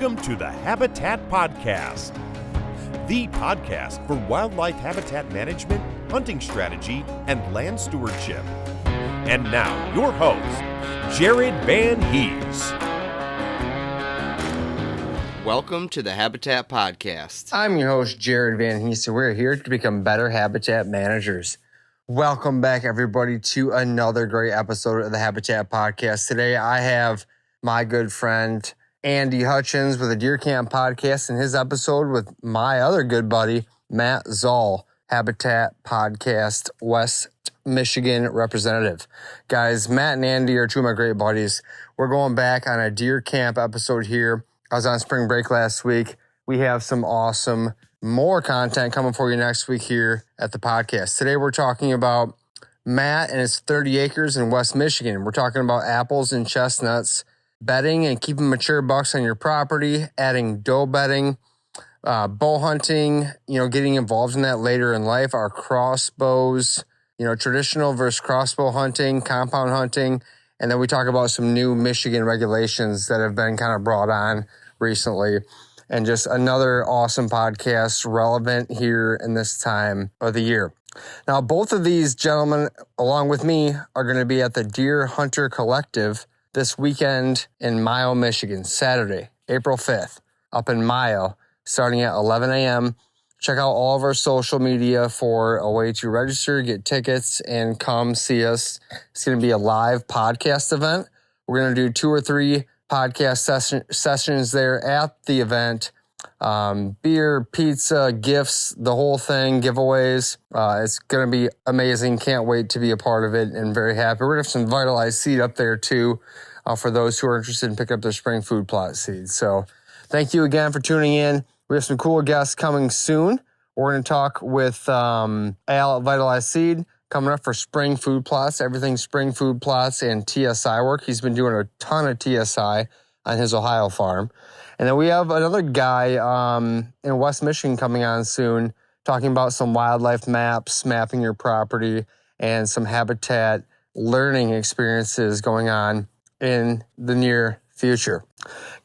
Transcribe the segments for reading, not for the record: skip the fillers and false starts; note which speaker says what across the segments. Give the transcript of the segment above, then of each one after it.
Speaker 1: Welcome to the Habitat Podcast, the podcast for wildlife habitat management, hunting strategy, and land stewardship. And now, your host, Jared Van Hees.
Speaker 2: Welcome to the Habitat Podcast.
Speaker 3: I'm your host, Jared Van Hees, and we're here to become better habitat managers. Welcome back, everybody, to another great episode of the Habitat Podcast. Today, I have my good friend, Andy Hutchins, with the Deer Camp podcast, and his episode with my other good buddy, Matt Zahl, Habitat Podcast West Michigan representative. Guys, Matt and Andy are two of my great buddies. We're going back on a Deer Camp episode here. I was on spring break last week. We have some awesome more content coming for you next week here at the podcast. Today we're talking about Matt and his 30 acres in West Michigan. We're talking about apples and chestnuts, bedding and keeping mature bucks on your property, adding doe bedding, bow hunting, getting involved in that later in life, our crossbows, traditional versus crossbow hunting, compound hunting, and then we talk about some new Michigan regulations that have been kind of brought on recently. And just another awesome podcast relevant here in this time of the year. Now, both of these gentlemen, along with me, are going to be at the Deer Hunter Collective this weekend in Mayo, Michigan, Saturday, April 5th, up in Mayo, starting at 11 a.m. Check out all of our social media for a way to register, get tickets, and come see us. It's going to be a live podcast event. We're going to do 2 or 3 podcast sessions there at the event. Beer, pizza, gifts, the whole thing, giveaways. It's going to be amazing. Can't wait to be a part of it and very happy. We're going to have some Vitalize Seed up there too for those who are interested in picking up their spring food plot seeds. So thank you again for tuning in. We have some cool guests coming soon. We're going to talk with Al at Vitalize Seed coming up for spring food plots, everything spring food plots and TSI work. He's been doing a ton of TSI on his Ohio farm. And then we have another guy in West Michigan coming on soon, talking about some wildlife maps, mapping your property, and some habitat learning experiences going on in the near future.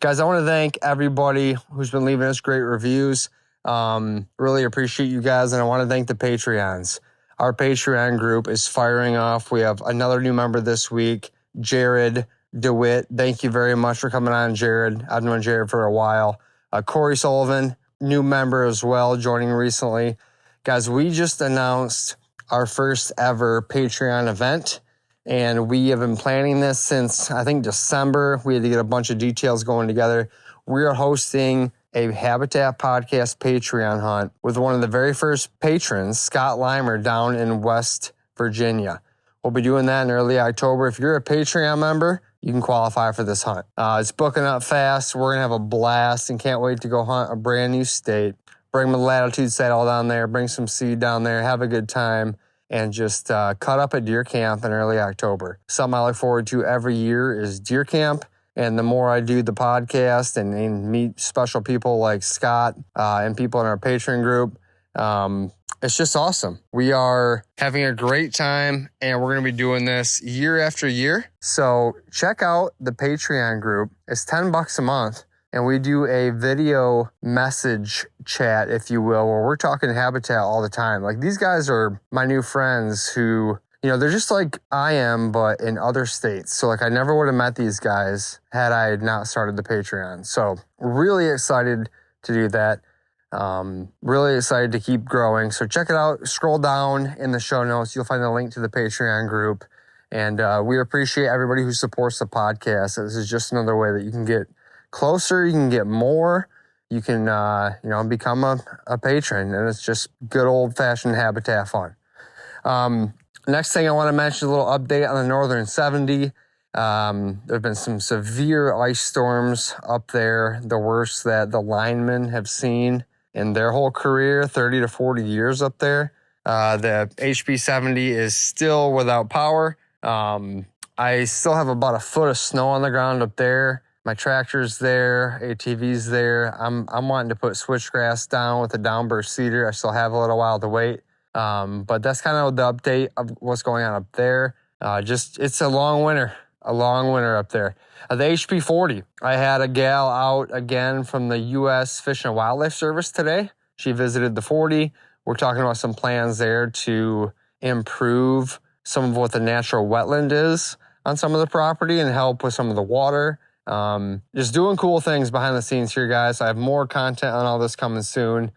Speaker 3: Guys, I want to thank everybody who's been leaving us great reviews. Really appreciate you guys, and I want to thank the Patreons. Our Patreon group is firing off. We have another new member this week, Jared DeWitt. Thank you very much for coming on, Jared. I've known Jared for a while. Corey Sullivan, new member as well, joining recently. Guys, we just announced our first ever Patreon event, and we have been planning this since, I think, December. We had to get a bunch of details going together. We are hosting a Habitat Podcast Patreon hunt with one of the very first patrons, Scott Limer, down in West Virginia. We'll be doing that in early October. If you're a Patreon member, you can qualify for this hunt. It's booking up fast. We're going to have a blast and can't wait to go hunt a brand new state. Bring the latitude saddle down there, bring some seed down there, have a good time, and just cut up at Deer Camp in early October. Something I look forward to every year is Deer Camp. And the more I do the podcast and meet special people like Scott and people in our Patreon group, it's just awesome. We are having a great time, and we're going to be doing this year after year. So check out the Patreon group. It's $10 a month, and we do a video message chat, if you will, where we're talking habitat all the time. Like, these guys are my new friends who, they're just like I am, but in other states. So, I never would have met these guys had I not started the Patreon. So, really excited to do that. Really excited to keep growing. So check it out. Scroll down in the show notes. You'll find the link to the Patreon group. And we appreciate everybody who supports the podcast. This is just another way that you can get closer. You can get more. You can, become a patron. And it's just good old-fashioned habitat fun. Next thing I want to mention, a little update on the Northern 70. There have been some severe ice storms up there, the worst that the linemen have seen in their whole career, 30 to 40 years up there. The HB 70 is still without power. I still have about a foot of snow on the ground up there. My tractor's there, ATV's there. I'm wanting to put switchgrass down with a downburst cedar. I still have a little while to wait. But that's kind of the update of what's going on up there. It's a long winter a long winter up there. The HP 40. I had a gal out again from the U.S. Fish and Wildlife Service today. She visited the 40. We're talking about some plans there to improve some of what the natural wetland is on some of the property and help with some of the water. Just doing cool things behind the scenes here, guys. I have more content on all this coming soon.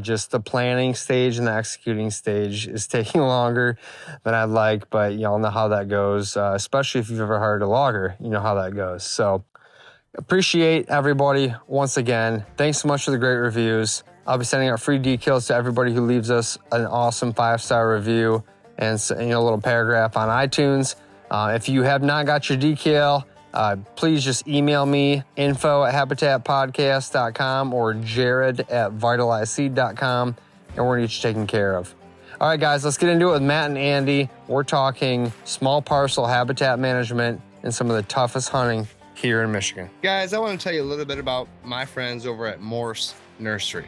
Speaker 3: Just the planning stage and the executing stage is taking longer than I'd like, but y'all know how that goes, especially if you've ever hired a logger, you know how that goes. So appreciate everybody once again. Thanks so much for the great reviews. I'll be sending out free decals to everybody who leaves us an awesome 5-star review and a little paragraph on iTunes. If you have not got your decal, please just email me, info@habitatpodcast.com or jared@vitalizeseed.com, and we're going to get you taken care of. All right, guys, let's get into it with Matt and Andy. We're talking small parcel habitat management and some of the toughest hunting here in Michigan.
Speaker 2: Guys, I want to tell you a little bit about my friends over at Morse Nursery.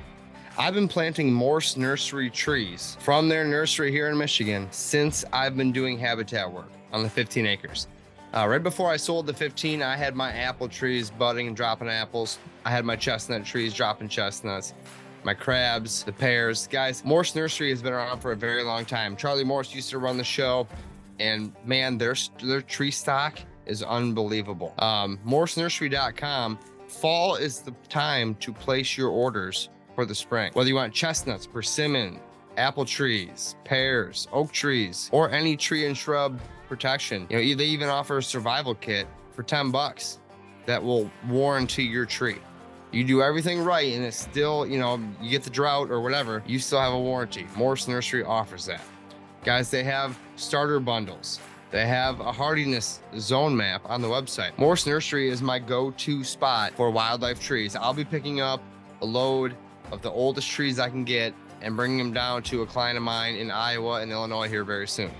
Speaker 2: I've been planting Morse Nursery trees from their nursery here in Michigan since I've been doing habitat work on the 15 acres. Right before I sold the 15, I had my apple trees budding and dropping apples. I had my chestnut trees dropping chestnuts, my crabs, the pears. Guys, Morse Nursery has been around for a very long time. Charlie Morse used to run the show, and man, their tree stock is unbelievable. MorseNursery.com. Fall is the time to place your orders for the spring. Whether you want chestnuts, persimmon, apple trees, pears, oak trees, or any tree and shrub protection. They even offer a survival kit for $10 that will warranty your tree. You do everything right and it's still, you get the drought or whatever, you still have a warranty. Morse Nursery offers that. Guys, they have starter bundles. They have a hardiness zone map on the website. Morse Nursery is my go-to spot for wildlife trees. I'll be picking up a load of the oldest trees I can get and bringing them down to a client of mine in Iowa and Illinois here very soon.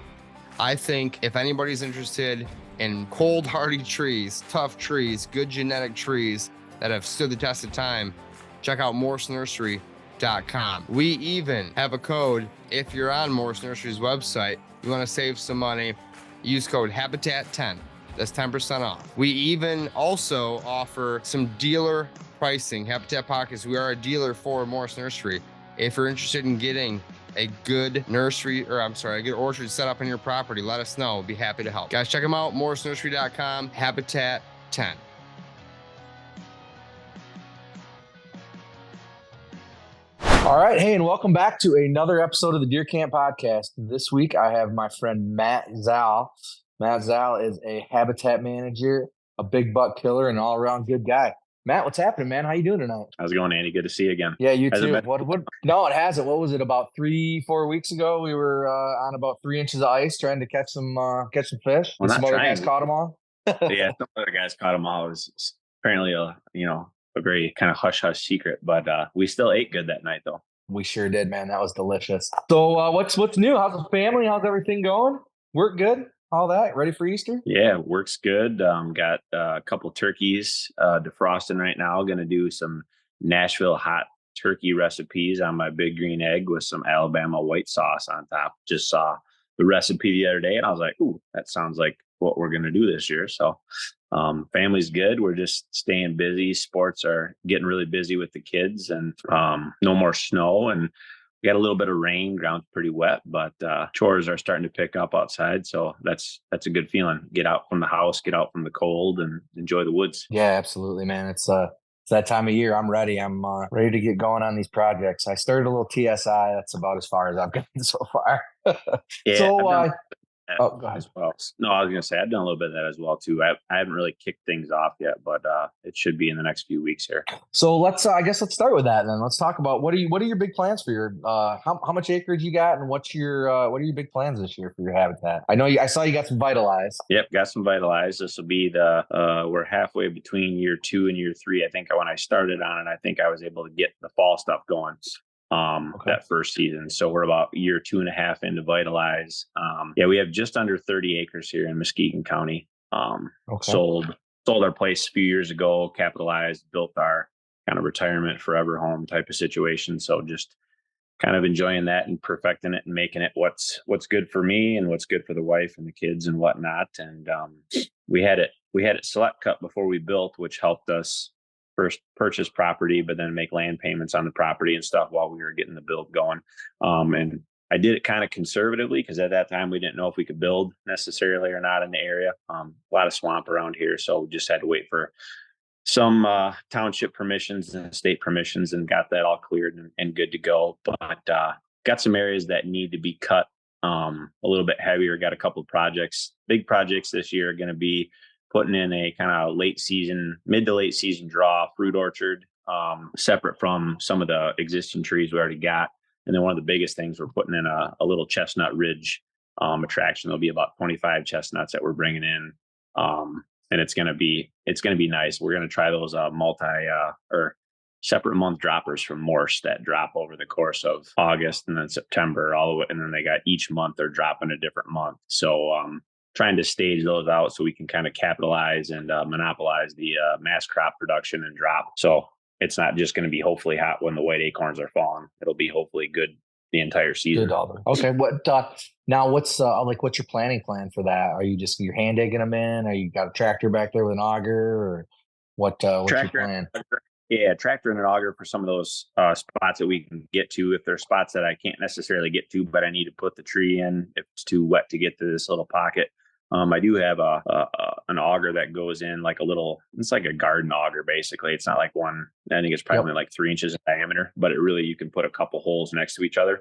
Speaker 2: I think if anybody's interested in cold hardy trees, tough trees, good genetic trees that have stood the test of time, check out MorseNursery.com. We even have a code. If you're on Morse Nursery's website, you want to save some money, use code Habitat10. That's 10% off. We even also offer some dealer pricing. Habitat Podcast, we are a dealer for Morse Nursery. If you're interested in getting a good a good orchard set up on your property, let us know. We'll be happy to help. Guys, check them out, MorseNursery.com, Habitat 10.
Speaker 4: All right. Hey, and welcome back to another episode of the Deer Camp Podcast. This week, I have my friend Matt Zahl. Matt Zahl is a habitat manager, a big buck killer, and an all-around good guy. Matt, what's happening, man? How you doing tonight?
Speaker 5: How's it going, Andy? Good to see you again.
Speaker 4: Yeah, you too. No, it hasn't. What was it? About 3-4 weeks ago, we were on about 3 inches of ice trying to catch some fish.
Speaker 5: Well,
Speaker 4: some other guys caught them all.
Speaker 5: Yeah, some other guys caught them all. It was apparently a very kind of hush-hush secret, but we still ate good that night, though.
Speaker 4: We sure did, man. That was delicious. So what's new? How's the family? How's everything going? Work good? All that? Ready for Easter?
Speaker 5: Yeah, works good. Got a couple turkeys defrosting right now. Going to do some Nashville hot turkey recipes on my big green egg with some Alabama white sauce on top. Just saw the recipe the other day and I was like, ooh, that sounds like what we're going to do this year. So family's good. We're just staying busy. Sports are getting really busy with the kids and no more snow, and we got a little bit of rain, ground's pretty wet, but chores are starting to pick up outside. So that's a good feeling. Get out from the house, get out from the cold and enjoy the woods.
Speaker 4: Yeah, absolutely, man. It's that time of year. I'm ready. I'm ready to get going on these projects. I started a little TSI. That's about as far as I've gotten so far.
Speaker 5: Yeah.
Speaker 4: So,
Speaker 5: go ahead. As well. No, I was going to say I've done a little bit of that as well too. I haven't really kicked things off yet, but it should be in the next few weeks here.
Speaker 4: So let's start with that then. Let's talk about what are your big plans for your how much acreage you got, and what are your big plans this year for your habitat? I saw you got some Vitalize.
Speaker 5: Yep, got some Vitalize. This will be we're halfway between year 2 and year 3. I think when I started on it, I think I was able to get the fall stuff going. That first season. So we're about year 2.5 into Vitalize. We have just under 30 acres here in Muskegon County. Sold our place a few years ago, capitalized, built our kind of retirement forever home type of situation. So just kind of enjoying that and perfecting it and making it what's good for me and what's good for the wife and the kids and whatnot. And we had it select cut before we built, which helped us first purchase property, but then make land payments on the property and stuff while we were getting the build going. And I did it kind of conservatively because at that time we didn't know if we could build necessarily or not in the area. A lot of swamp around here, so we just had to wait for some township permissions and state permissions, and got that all cleared and good to go. But got some areas that need to be cut a little bit heavier. Got a couple of big projects this year. Going to be putting in a kind of mid to late season draw fruit orchard, separate from some of the existing trees we already got. And then one of the biggest things, we're putting in a little chestnut ridge attraction. There'll be about 25 chestnuts that we're bringing in. And it's going to be nice. We're going to try those or separate month droppers from Morse that drop over the course of August and then September all the way. And then they got each month they're dropping a different month. So trying to stage those out so we can kind of capitalize and monopolize the mass crop production and drop. So it's not just going to be hopefully hot when the white acorns are falling. It'll be hopefully good the entire season.
Speaker 4: Okay. Now what's your planning plan for that? Are you're hand digging them in? Or you got a tractor back there with an auger, or what's your plan?
Speaker 5: Yeah, tractor and an auger for some of those spots that we can get to. If there's spots that I can't necessarily get to, but I need to put the tree in if it's too wet to get to this little pocket. I do have an auger that goes in it's like a garden auger, basically. It's not like one, I think it's probably like 3 inches in diameter, but you can put a couple holes next to each other,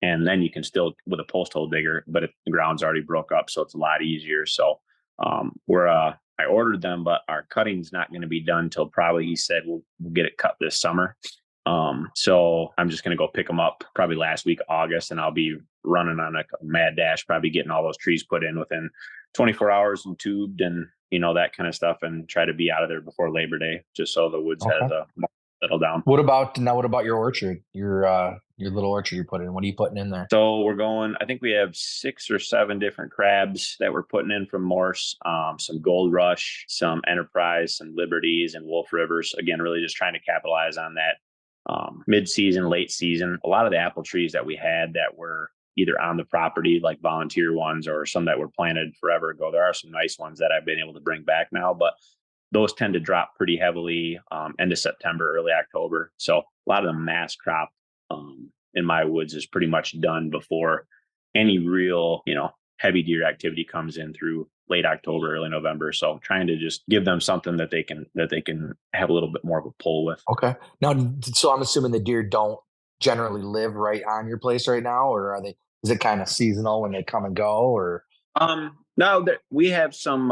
Speaker 5: and then you can still with a post hole digger, but the ground's already broke up. So it's a lot easier. So I ordered them, but our cutting's not going to be done till probably, he said, we'll get it cut this summer. So I'm just going to go pick them up probably last week, August, and I'll be running on a mad dash, probably getting all those trees put in within 24 hours and tubed and, that kind of stuff, and try to be out of there before Labor Day, just so the woods has settle down.
Speaker 4: What about your orchard, your little orchard you're putting in? What are you putting in there?
Speaker 5: So I think we have 6 or 7 different crabs that we're putting in from Morse, some Gold Rush, some Enterprise, some Liberties, and Wolf Rivers. Again, really just trying to capitalize on that mid-season, late season. A lot of the apple trees that we had that were either on the property, like volunteer ones, or some that were planted forever ago. There are some nice ones that I've been able to bring back now, but those tend to drop pretty heavily end of September, early October. So a lot of the mass crop in my woods is pretty much done before any real, heavy deer activity comes in through late October, early November. So trying to just give them something that they can have a little bit more of a pull with.
Speaker 4: Okay. Now, so I'm assuming the deer don't generally live right on your place right now, or is it kind of seasonal when they come and go, or?
Speaker 5: No, we have some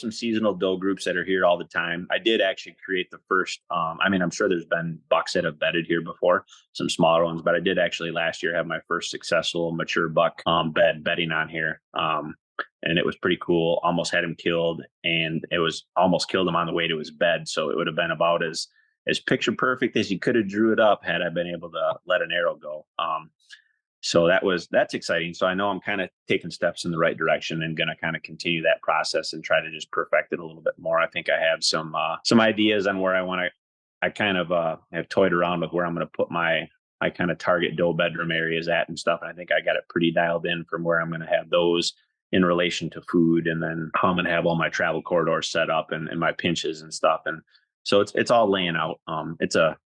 Speaker 5: seasonal doe groups that are here all the time. I did actually create the first, I'm sure there's been bucks that have bedded here before, some smaller ones, but I did actually last year have my first successful mature buck bedding on here. And it was pretty cool. Almost had him killed, and it was almost killed him on the way to his bed. So it would have been about as picture perfect as you could have drew it up had I been able to let an arrow go. So that's exciting. So I know I'm kind of taking steps in the right direction and going to kind of continue that process and try to just perfect it a little bit more. I think I have some ideas on where I want to. I kind of have toyed around with where I'm going to put my kind of target doe bedroom areas at and stuff. And I think I got it pretty dialed in from where I'm going to have those in relation to food, and then how I'm going to have all my travel corridors set up and my pinches and stuff. And so it's all laying out. It's a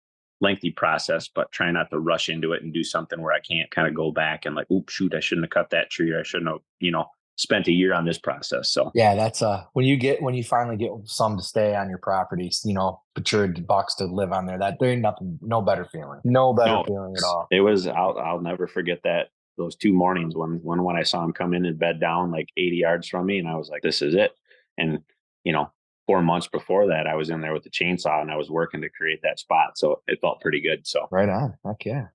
Speaker 5: lengthy process, but try not to rush into it and do something where I can't kind of go back and like, oops, shoot, I shouldn't have cut that tree, or I shouldn't have, spent a year on this process. So
Speaker 4: yeah, that's when you finally get some to stay on your property, matured bucks to live on there, that there ain't no better feeling at all.
Speaker 5: It was, I'll never forget those 2 mornings when I saw him come in and bed down like 80 yards from me, and I was like, this is it. And 4 months before that, I was in there with the chainsaw and I was working to create that spot. So it felt pretty good. So
Speaker 4: right on. Heck yeah.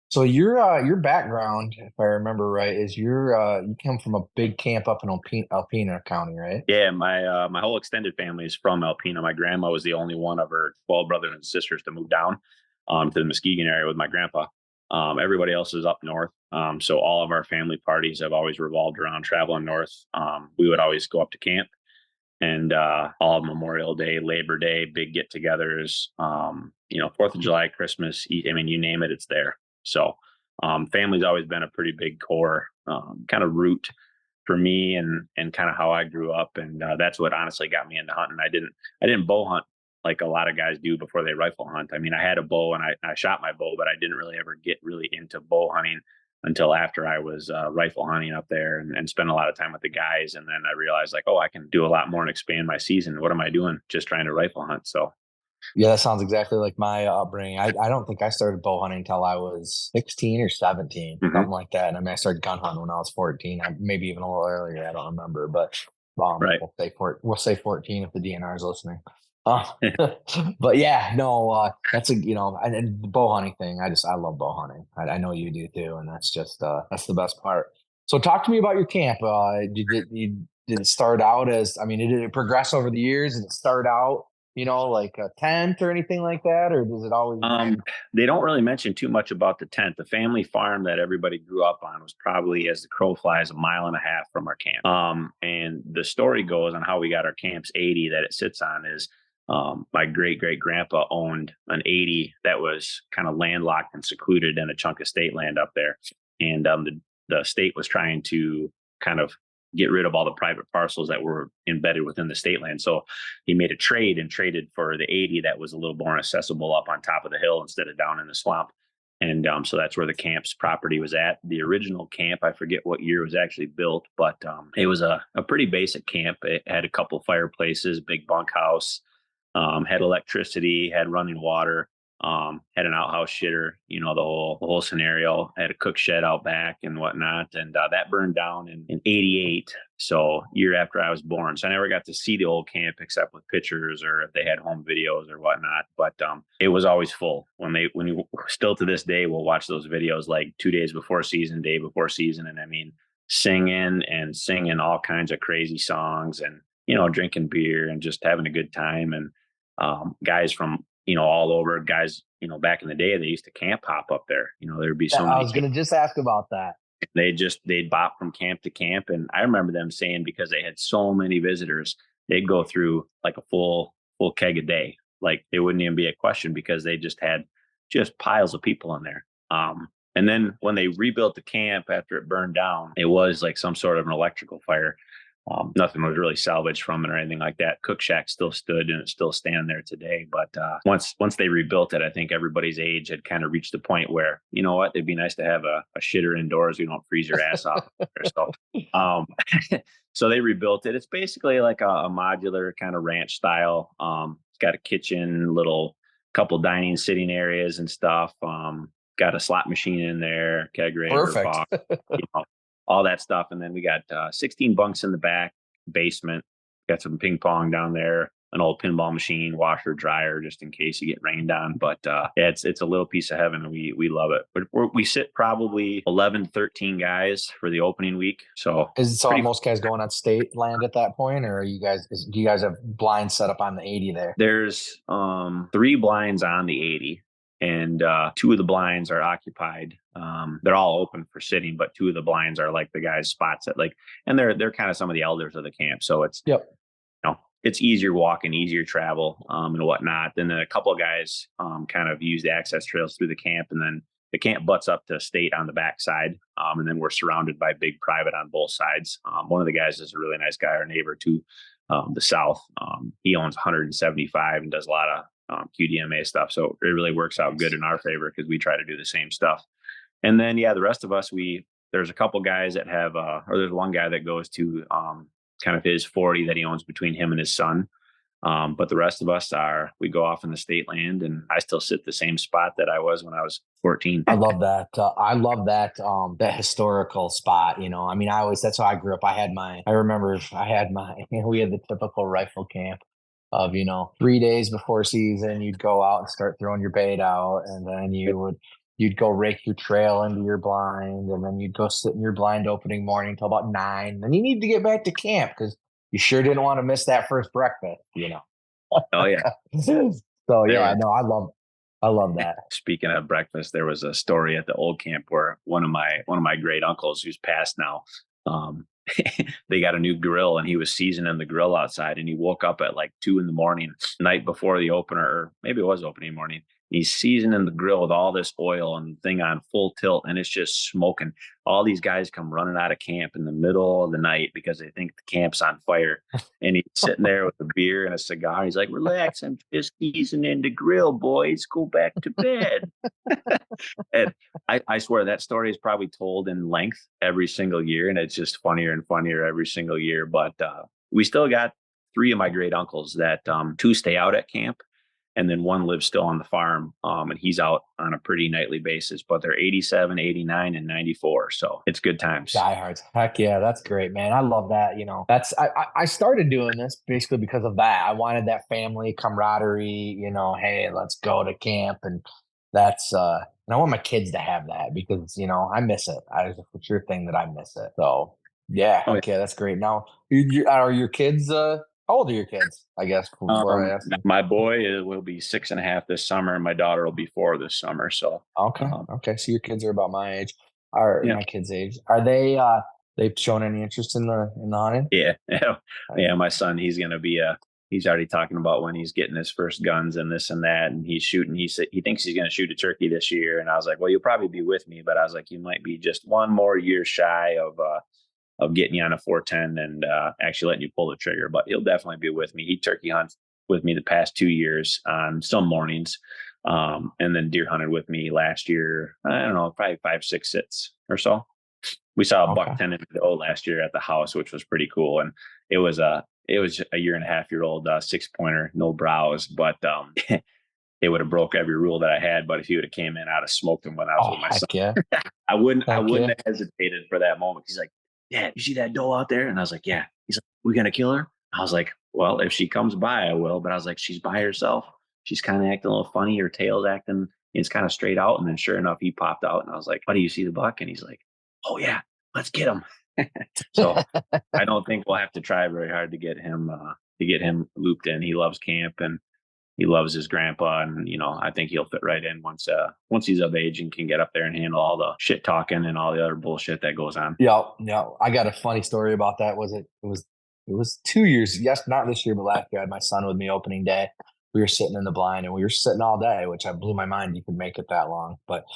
Speaker 4: So your background, if I remember right, is you come from a big camp up in Alpena County, right?
Speaker 5: Yeah, my whole extended family is from Alpena. My grandma was the only one of her 12 brothers and sisters to move down to the Muskegon area with my grandpa. Everybody else is up north. So all of our family parties have always revolved around traveling north. We would always go up to camp. And all Memorial Day, Labor Day, big get-togethers, 4th of July, Christmas, you name it, it's there. So family's always been a pretty big core kind of root for me and kind of how I grew up. And that's what honestly got me into hunting. I didn't bow hunt like a lot of guys do before they rifle hunt. I mean, I had a bow and I shot my bow, but I didn't really ever get really into bow hunting until after I was rifle hunting up there and spent a lot of time with the guys. And then I realized like, oh, I can do a lot more and expand my season. What am I doing? Just trying to rifle hunt. So
Speaker 4: Yeah, that sounds exactly like my upbringing. I don't think I started bow hunting until I was 16 or 17, something like that. And I mean, I started gun hunting when I was 14, maybe even a little earlier. I don't remember, but
Speaker 5: right.
Speaker 4: we'll say 14 if the DNR is listening. But yeah, no, that's and the bow hunting thing. I love bow hunting. I know you do too, and that's just that's the best part. So talk to me about your camp. Did it start out as? I mean, did it progress over the years? Did it start out, like a tent or anything like that, or does it always?
Speaker 5: They don't really mention too much about the tent. The family farm that everybody grew up on was probably, as the crow flies, 1.5 miles from our camp. And the story goes on how we got our camp's 80 that it sits on is my great grandpa owned an 80 that was kind of landlocked and secluded in a chunk of state land up there. And the state was trying to kind of get rid of all the private parcels that were embedded within the state land. So he made a trade and traded for the 80 that was a little more accessible up on top of the hill instead of down in the swamp. And so that's where the camp's property was at. The original camp, I forget what year it was actually built, but it was a pretty basic camp. It had a couple fireplaces, big bunkhouse, had electricity, had running water, had an outhouse shitter, the whole scenario, had a cook shed out back and whatnot. And that burned down in 88. So year after I was born. So I never got to see the old camp except with pictures or if they had home videos or whatnot. But it was always full when you still to this day, we'll watch those videos like 2 days before season, day before season. And I mean, singing all kinds of crazy songs and, drinking beer and just having a good time. And guys from, all over, guys, back in the day, they used to camp hop up there. There'd be so many.
Speaker 4: I was going to just ask about that.
Speaker 5: They'd bop from camp to camp. And I remember them saying, because they had so many visitors, they'd go through like a full keg a day. Like it wouldn't even be a question because they just had just piles of people in there. And then when they rebuilt the camp after it burned down, it was like some sort of an electrical fire. Nothing was really salvaged from it or anything like that. Cook shack still stood and it's still standing there today. But once they rebuilt it, I think everybody's age had kind of reached the point where, you know what, it'd be nice to have a shitter indoors. You don't freeze your ass off. So, so they rebuilt it. It's basically like a modular kind of ranch style. It's got a kitchen, couple dining sitting areas and stuff. Got a slot machine in there, kegerator,
Speaker 4: perfect.
Speaker 5: All that stuff. And then we got 16 bunks in the back basement, got some ping pong down there, an old pinball machine, washer, dryer, just in case you get rained on. But it's a little piece of heaven and we love it. But we sit probably 11, 13 guys for the opening week. So
Speaker 4: are most guys going on state land at that point, or do you guys have blinds set up on the 80 there?
Speaker 5: There's 3 blinds on the 80. And 2 of the blinds are occupied. They're all open for sitting, but 2 of the blinds are like the guys' spots and they're kind of some of the elders of the camp. So it's, it's easier walking, easier travel, and whatnot. Then a couple of guys kind of use the access trails through the camp, and then the camp butts up to state on the backside. And then we're surrounded by big private on both sides. One of the guys is a really nice guy, our neighbor to the south. He owns 175 and does a lot of QDMA stuff. So it really works out good in our favor because we try to do the same stuff. And then, the rest of us, there's a couple guys that have, or there's one guy that goes to kind of his 40 that he owns between him and his son. But the rest of us we go off in the state land, and I still sit the same spot that I was when I was 14.
Speaker 4: I love that. That historical spot, I mean, that's how I grew up. We had the typical rifle camp of, 3 days before season, you'd go out and start throwing your bait out, and then you'd go rake your trail into your blind, and then you'd go sit in your blind opening morning until about 9. Then you need to get back to camp because you sure didn't want to miss that first breakfast,
Speaker 5: Oh yeah.
Speaker 4: So yeah, no, I love that.
Speaker 5: Speaking of breakfast, there was a story at the old camp where one of my great uncles, who's passed now, they got a new grill and he was seasoning the grill outside, and he woke up at like 2 a.m, night before the opener, or maybe it was opening morning. He's seasoning the grill with all this oil and the thing on full tilt, and it's just smoking. All these guys come running out of camp in the middle of the night because they think the camp's on fire. And he's sitting there with a beer and a cigar. He's like, relax, I'm just seasoning the grill, boys. Go back to bed. And I swear that story is probably told in length every single year, and it's just funnier and funnier every single year. But we still got 3 of my great uncles that 2 stay out at camp, and then 1 lives still on the farm, and he's out on a pretty nightly basis. But they're 87, 89, and 94, so it's good times.
Speaker 4: Diehards. Heck yeah, that's great, man. I love that. That's I started doing this basically because of that. I wanted that family camaraderie. Hey, let's go to camp, and that's and I want my kids to have that because I miss it. It's a for sure thing that I miss it. So yeah, okay, that's great. Now, are your kids? How old are your kids? I guess before I ask.
Speaker 5: My boy will be 6.5 this summer, and my daughter will be 4 this summer. So
Speaker 4: okay. So your kids are about my age, or my kids' age. Are they? They've shown any interest in the hunting?
Speaker 5: Yeah. My son, he's gonna be he's already talking about when he's getting his first guns and this and that, and he's shooting. He said he thinks he's gonna shoot a turkey this year, and I was like, well, you'll probably be with me, but I was like, you might be just 1 more year shy of getting you on a 410 and actually letting you pull the trigger. But he'll definitely be with me. He turkey hunts with me the past 2 years on some mornings, and then deer hunted with me last year. I don't know, probably 5, 6 sits or so. We saw a buck 10 and doe last year at the house, which was pretty cool. And it was a 1.5-year-old 6-pointer, no brows, but it would have broke every rule that I had. But if he would have came in, I'd have smoked him when I was with my son.
Speaker 4: Yeah.
Speaker 5: I wouldn't have hesitated for that moment. He's like, Dad, you see that doe out there? And I was like, yeah. He's like, we gonna kill her? I was like, well, if she comes by, I will. But I was like, she's by herself. She's kind of acting a little funny. Her tail's acting, it's kind of straight out. And then sure enough, he popped out, and I was like, buddy, you see the buck? And he's like, oh yeah, let's get him. So I don't think we'll have to try very hard to get him looped in. He loves camp and he loves his grandpa, and I think he'll fit right in once he's of age and can get up there and handle all the shit talking and all the other bullshit that goes on.
Speaker 4: Yeah. I got a funny story about that. It was 2 years. Yes, not this year, but last year I had my son with me opening day. We were sitting in the blind and we were sitting all day, which I blew my mind you could make it that long. But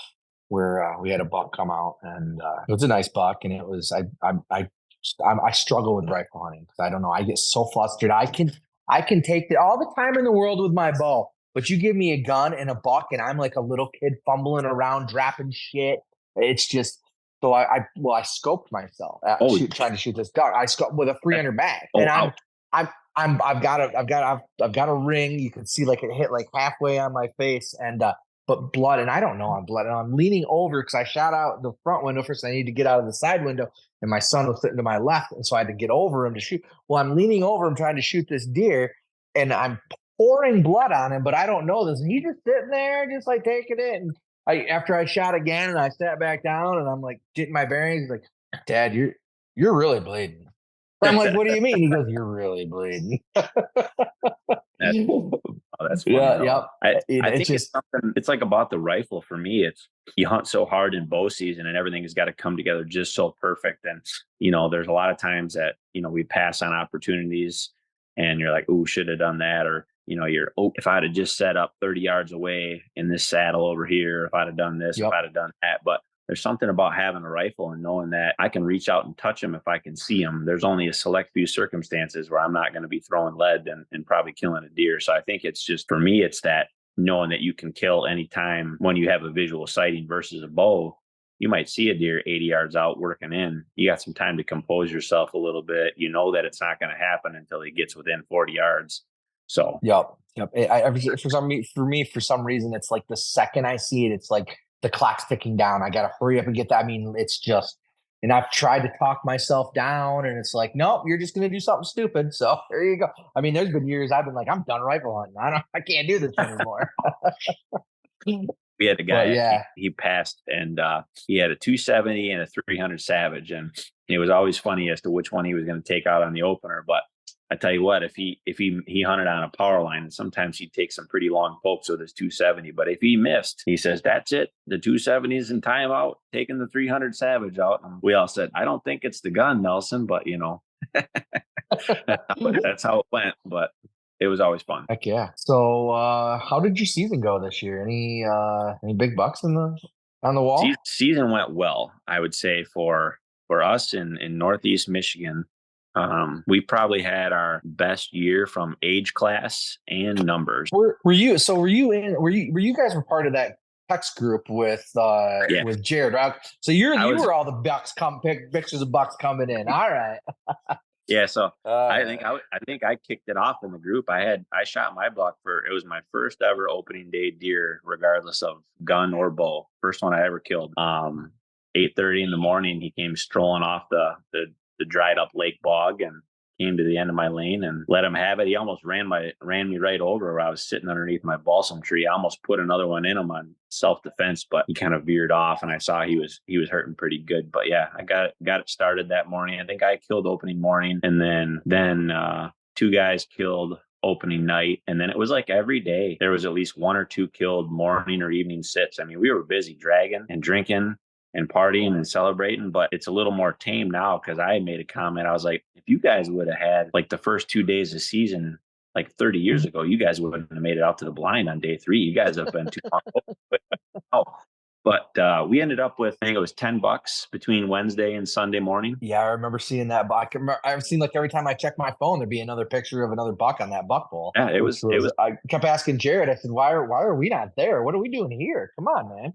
Speaker 4: we had a buck come out, and it was a nice buck, and it was I struggle with rifle hunting because I don't know. I get so flustered. I can take all the time in the world with my bow, but you give me a gun and a buck, and I'm like a little kid fumbling around, dropping shit. It's just so I scoped myself trying to shoot this duck. I scoped with a 300 mag, and I've got a ring. You can see like it hit like halfway on my face, and but blood, and I don't know I'm blood, and I'm leaning over because I shot out the front window first. I need to get out of the side window, and my son was sitting to my left, and so I had to get over him to shoot. Well, I'm leaning over him trying to shoot this deer, and I'm pouring blood on him, but I don't know this. And he's just sitting there, just like taking it. And after I shot again, and I sat back down, and I'm like getting my bearings. He's like, Dad, you're really bleeding. I'm like, what do you mean? He goes, you're really bleeding.
Speaker 5: That's funny.
Speaker 4: Yeah.
Speaker 5: I think it's something. It's like about the rifle for me. It's you hunt so hard in bow season, and everything has got to come together just so perfect. And there's a lot of times that we pass on opportunities, and you're like, "Ooh, should have done that," or if I'd have just set up 30 yards away in this saddle over here, if I'd have done this, if I'd have done that. But there's something about having a rifle and knowing that I can reach out and touch them if I can see them. There's only a select few circumstances where I'm not going to be throwing lead and probably killing a deer. So I think it's just, for me, it's that knowing that you can kill anytime when you have a visual sighting versus a bow. You might see a deer 80 yards out working in. You got some time to compose yourself a little bit. You know that it's not going to happen until he gets within 40 yards. So,
Speaker 4: Yep. For some reason, it's like the second I see it, it's like the clock's ticking down. I got to hurry up and get that. I mean, it's just, and I've tried to talk myself down, and it's like, nope, you're just going to do something stupid. So there you go. I mean, there's been years I've been like, I'm done rifle hunting. I can't do this anymore.
Speaker 5: We had a guy, he passed, and he had a 270 and a 300 Savage. And it was always funny as to which one he was going to take out on the opener. But I tell you what, if he hunted on a power line, sometimes he'd take some pretty long pokes with his 270. But if he missed, he says, that's it. The 270 is in timeout, taking the 300 Savage out. And we all said, I don't think it's the gun, Nelson, but that's how it went. But it was always fun.
Speaker 4: Heck yeah. So how did your season go this year? Any big bucks on the wall?
Speaker 5: Season went well, I would say, for us in Northeast Michigan. We probably had our best year from age class and numbers.
Speaker 4: Were you guys were part of that text group with Jared, right? So you were all the bucks pictures of bucks coming in. All right.
Speaker 5: Yeah, so I think I kicked it off in the group. I shot my buck it was my first ever opening day deer, regardless of gun or bow. First one I ever killed. 8:30 in the morning, he came strolling off the dried up lake bog and came to the end of my lane and let him have it. He almost ran me right over where I was sitting underneath my balsam tree. I almost put another one in him on self-defense, but he kind of veered off and I saw he was hurting pretty good. But yeah, I got it started that morning. I think I killed opening morning, and then two guys killed opening night. And then it was like every day there was at least one or two killed morning or evening sits. I mean, we were busy dragging and drinking and partying and celebrating, but it's a little more tame now because I made a comment. I was like, if you guys would have had like the first 2 days of season, like 30 years ago, you guys wouldn't have made it out to the blind on day 3. You guys have been too long. But we ended up with, I think it was $10 between Wednesday and Sunday morning.
Speaker 4: Yeah, I remember seeing that buck. I've seen like every time I check my phone, there'd be another picture of another buck on that buck bowl.
Speaker 5: Yeah, it was.
Speaker 4: I kept asking Jared. I said, "Why are we not there? What are we doing here? Come on,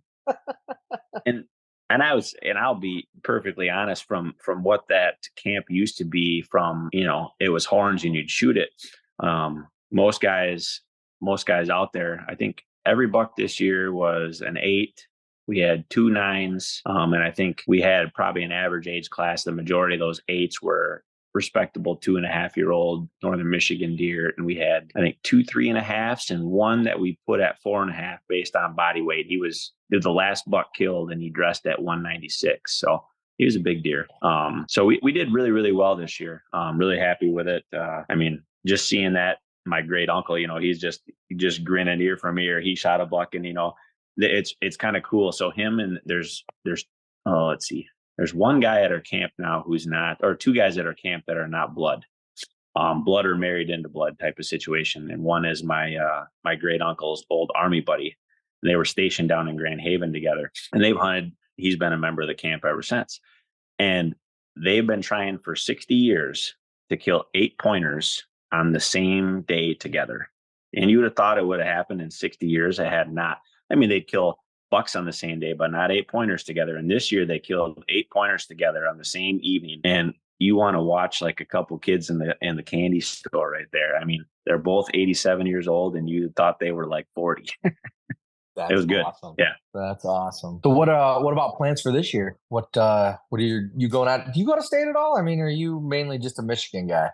Speaker 4: man."
Speaker 5: And I'll be perfectly honest, from what that camp used to be, from, it was horns and you'd shoot it. Most guys out there, I think every buck this year was an 8. We had 2 9s. And I think we had probably an average age class. The majority of those 8s were respectable 2.5-year-old Northern Michigan deer. And we had, I think, 2 3.5s and one that we put at 4.5 based on body weight. He was the last buck killed and he dressed at 196. So he was a big deer. So we did really, really well this year. Really happy with it. I mean, just seeing that, my great uncle, he's just grinning ear from ear. He shot a buck, and it's kind of cool. So him and there's let's see. There's one guy at our camp now who's not, or 2 guys at our camp that are not blood. Blood or married into blood type of situation. And one is my great uncle's old army buddy. They were stationed down in Grand Haven together, and they've hunted. He's been a member of the camp ever since. And they've been trying for 60 years to kill 8 pointers on the same day together. And you would have thought it would have happened in 60 years. It had not. I mean, they'd kill bucks on the same day, but not 8 pointers together. And this year they killed 8 pointers together on the same evening. And you want to watch like a couple kids in the candy store right there. I mean, they're both 87 years old, and you thought they were like 40. It was good.
Speaker 4: Awesome.
Speaker 5: Yeah.
Speaker 4: That's awesome. So what about plans for this year? What are you going out? Do you go to state at all? I mean, are you mainly just a Michigan guy?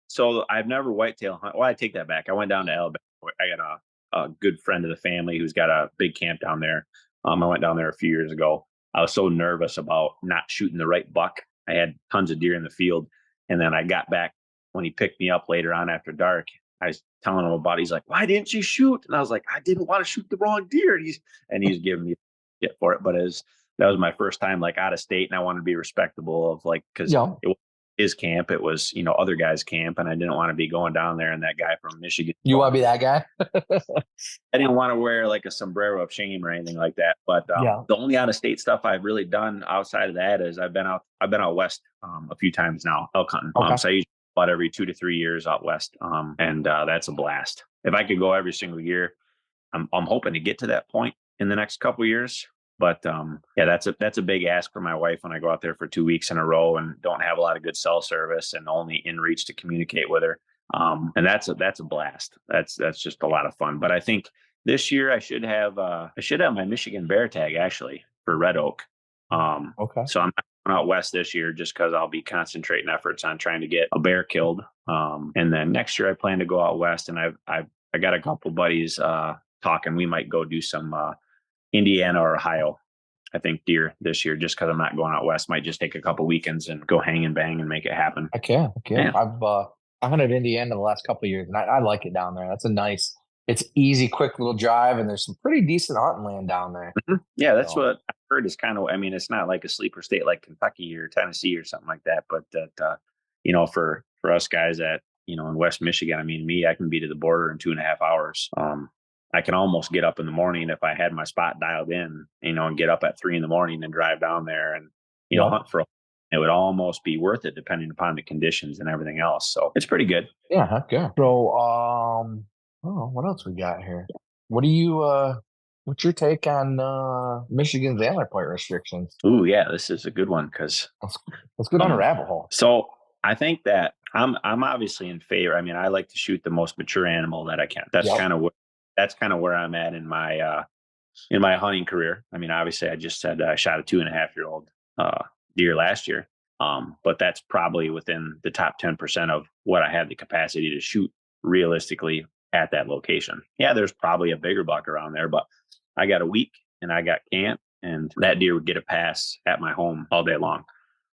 Speaker 5: So I've never whitetail hunt. Well, I take that back. I went down to Alabama. I got a good friend of the family who's got a big camp down there. I went down there a few years ago. I was so nervous about not shooting the right buck. I had tons of deer in the field. And then I got back when he picked me up later on after dark. I was telling him about it. He's like, "Why didn't you shoot?" And I was like, "I didn't want to shoot the wrong deer." And he's giving me shit for it. But that was my first time like out of state, and I wanted to be respectable of like, because it was his camp. It was, other guys' camp, and I didn't want to be going down there and that guy from Michigan.
Speaker 4: You want to be that guy?
Speaker 5: I didn't want to wear like a sombrero of shame or anything like that. But the only out of state stuff I've really done outside of that is I've been out west a few times now, elk hunting.
Speaker 4: Okay.
Speaker 5: So I usually about every 2 to 3 years out west. And that's a blast. If I could go every single year, I'm hoping to get to that point in the next couple of years. But that's a big ask for my wife when I go out there for 2 weeks in a row and don't have a lot of good cell service and only in reach to communicate with her. And that's a blast. That's just a lot of fun. But I think this year I should have my Michigan bear tag actually for red oak.
Speaker 4: Okay.
Speaker 5: So I'm not going out west this year just because I'll be concentrating efforts on trying to get a bear killed. And then next year I plan to go out west, and I got a couple buddies talking. We might go do some Indiana or Ohio, I think, deer this year, just because I'm not going out west. Might just take a couple weekends and go hang and bang and make it happen.
Speaker 4: Okay.
Speaker 5: Yeah.
Speaker 4: I've hunted Indiana the last couple of years, and I like it down there. It's easy, quick little drive, and there's some pretty decent hunting land down there.
Speaker 5: Mm-hmm. Yeah, that's what I've heard is kind of, I mean, it's not like a sleeper state like Kentucky or Tennessee or something like that, but that, for us guys that in West Michigan, I mean, I can be to the border in 2.5 hours. I can almost get up in the morning if I had my spot dialed in, and get up at 3 a.m. and drive down there and, hunt for it would almost be worth it depending upon the conditions and everything else. So it's pretty good.
Speaker 4: Yeah, heck yeah. So, what else we got here? What do you, what's your take on Michigan's antler point restrictions?
Speaker 5: Ooh, yeah, this is a good one because
Speaker 4: let's go down a rabbit hole.
Speaker 5: So I think that I'm obviously in favor. I mean, I like to shoot the most mature animal that I can. That's kind of where I'm at in my hunting career. I mean, obviously, I just said I shot a 2.5-year-old deer last year, but that's probably within the top 10% of what I had the capacity to shoot realistically at that location. Yeah, there's probably a bigger buck around there, but I got a week and I got camp, and that deer would get a pass at my home all day long.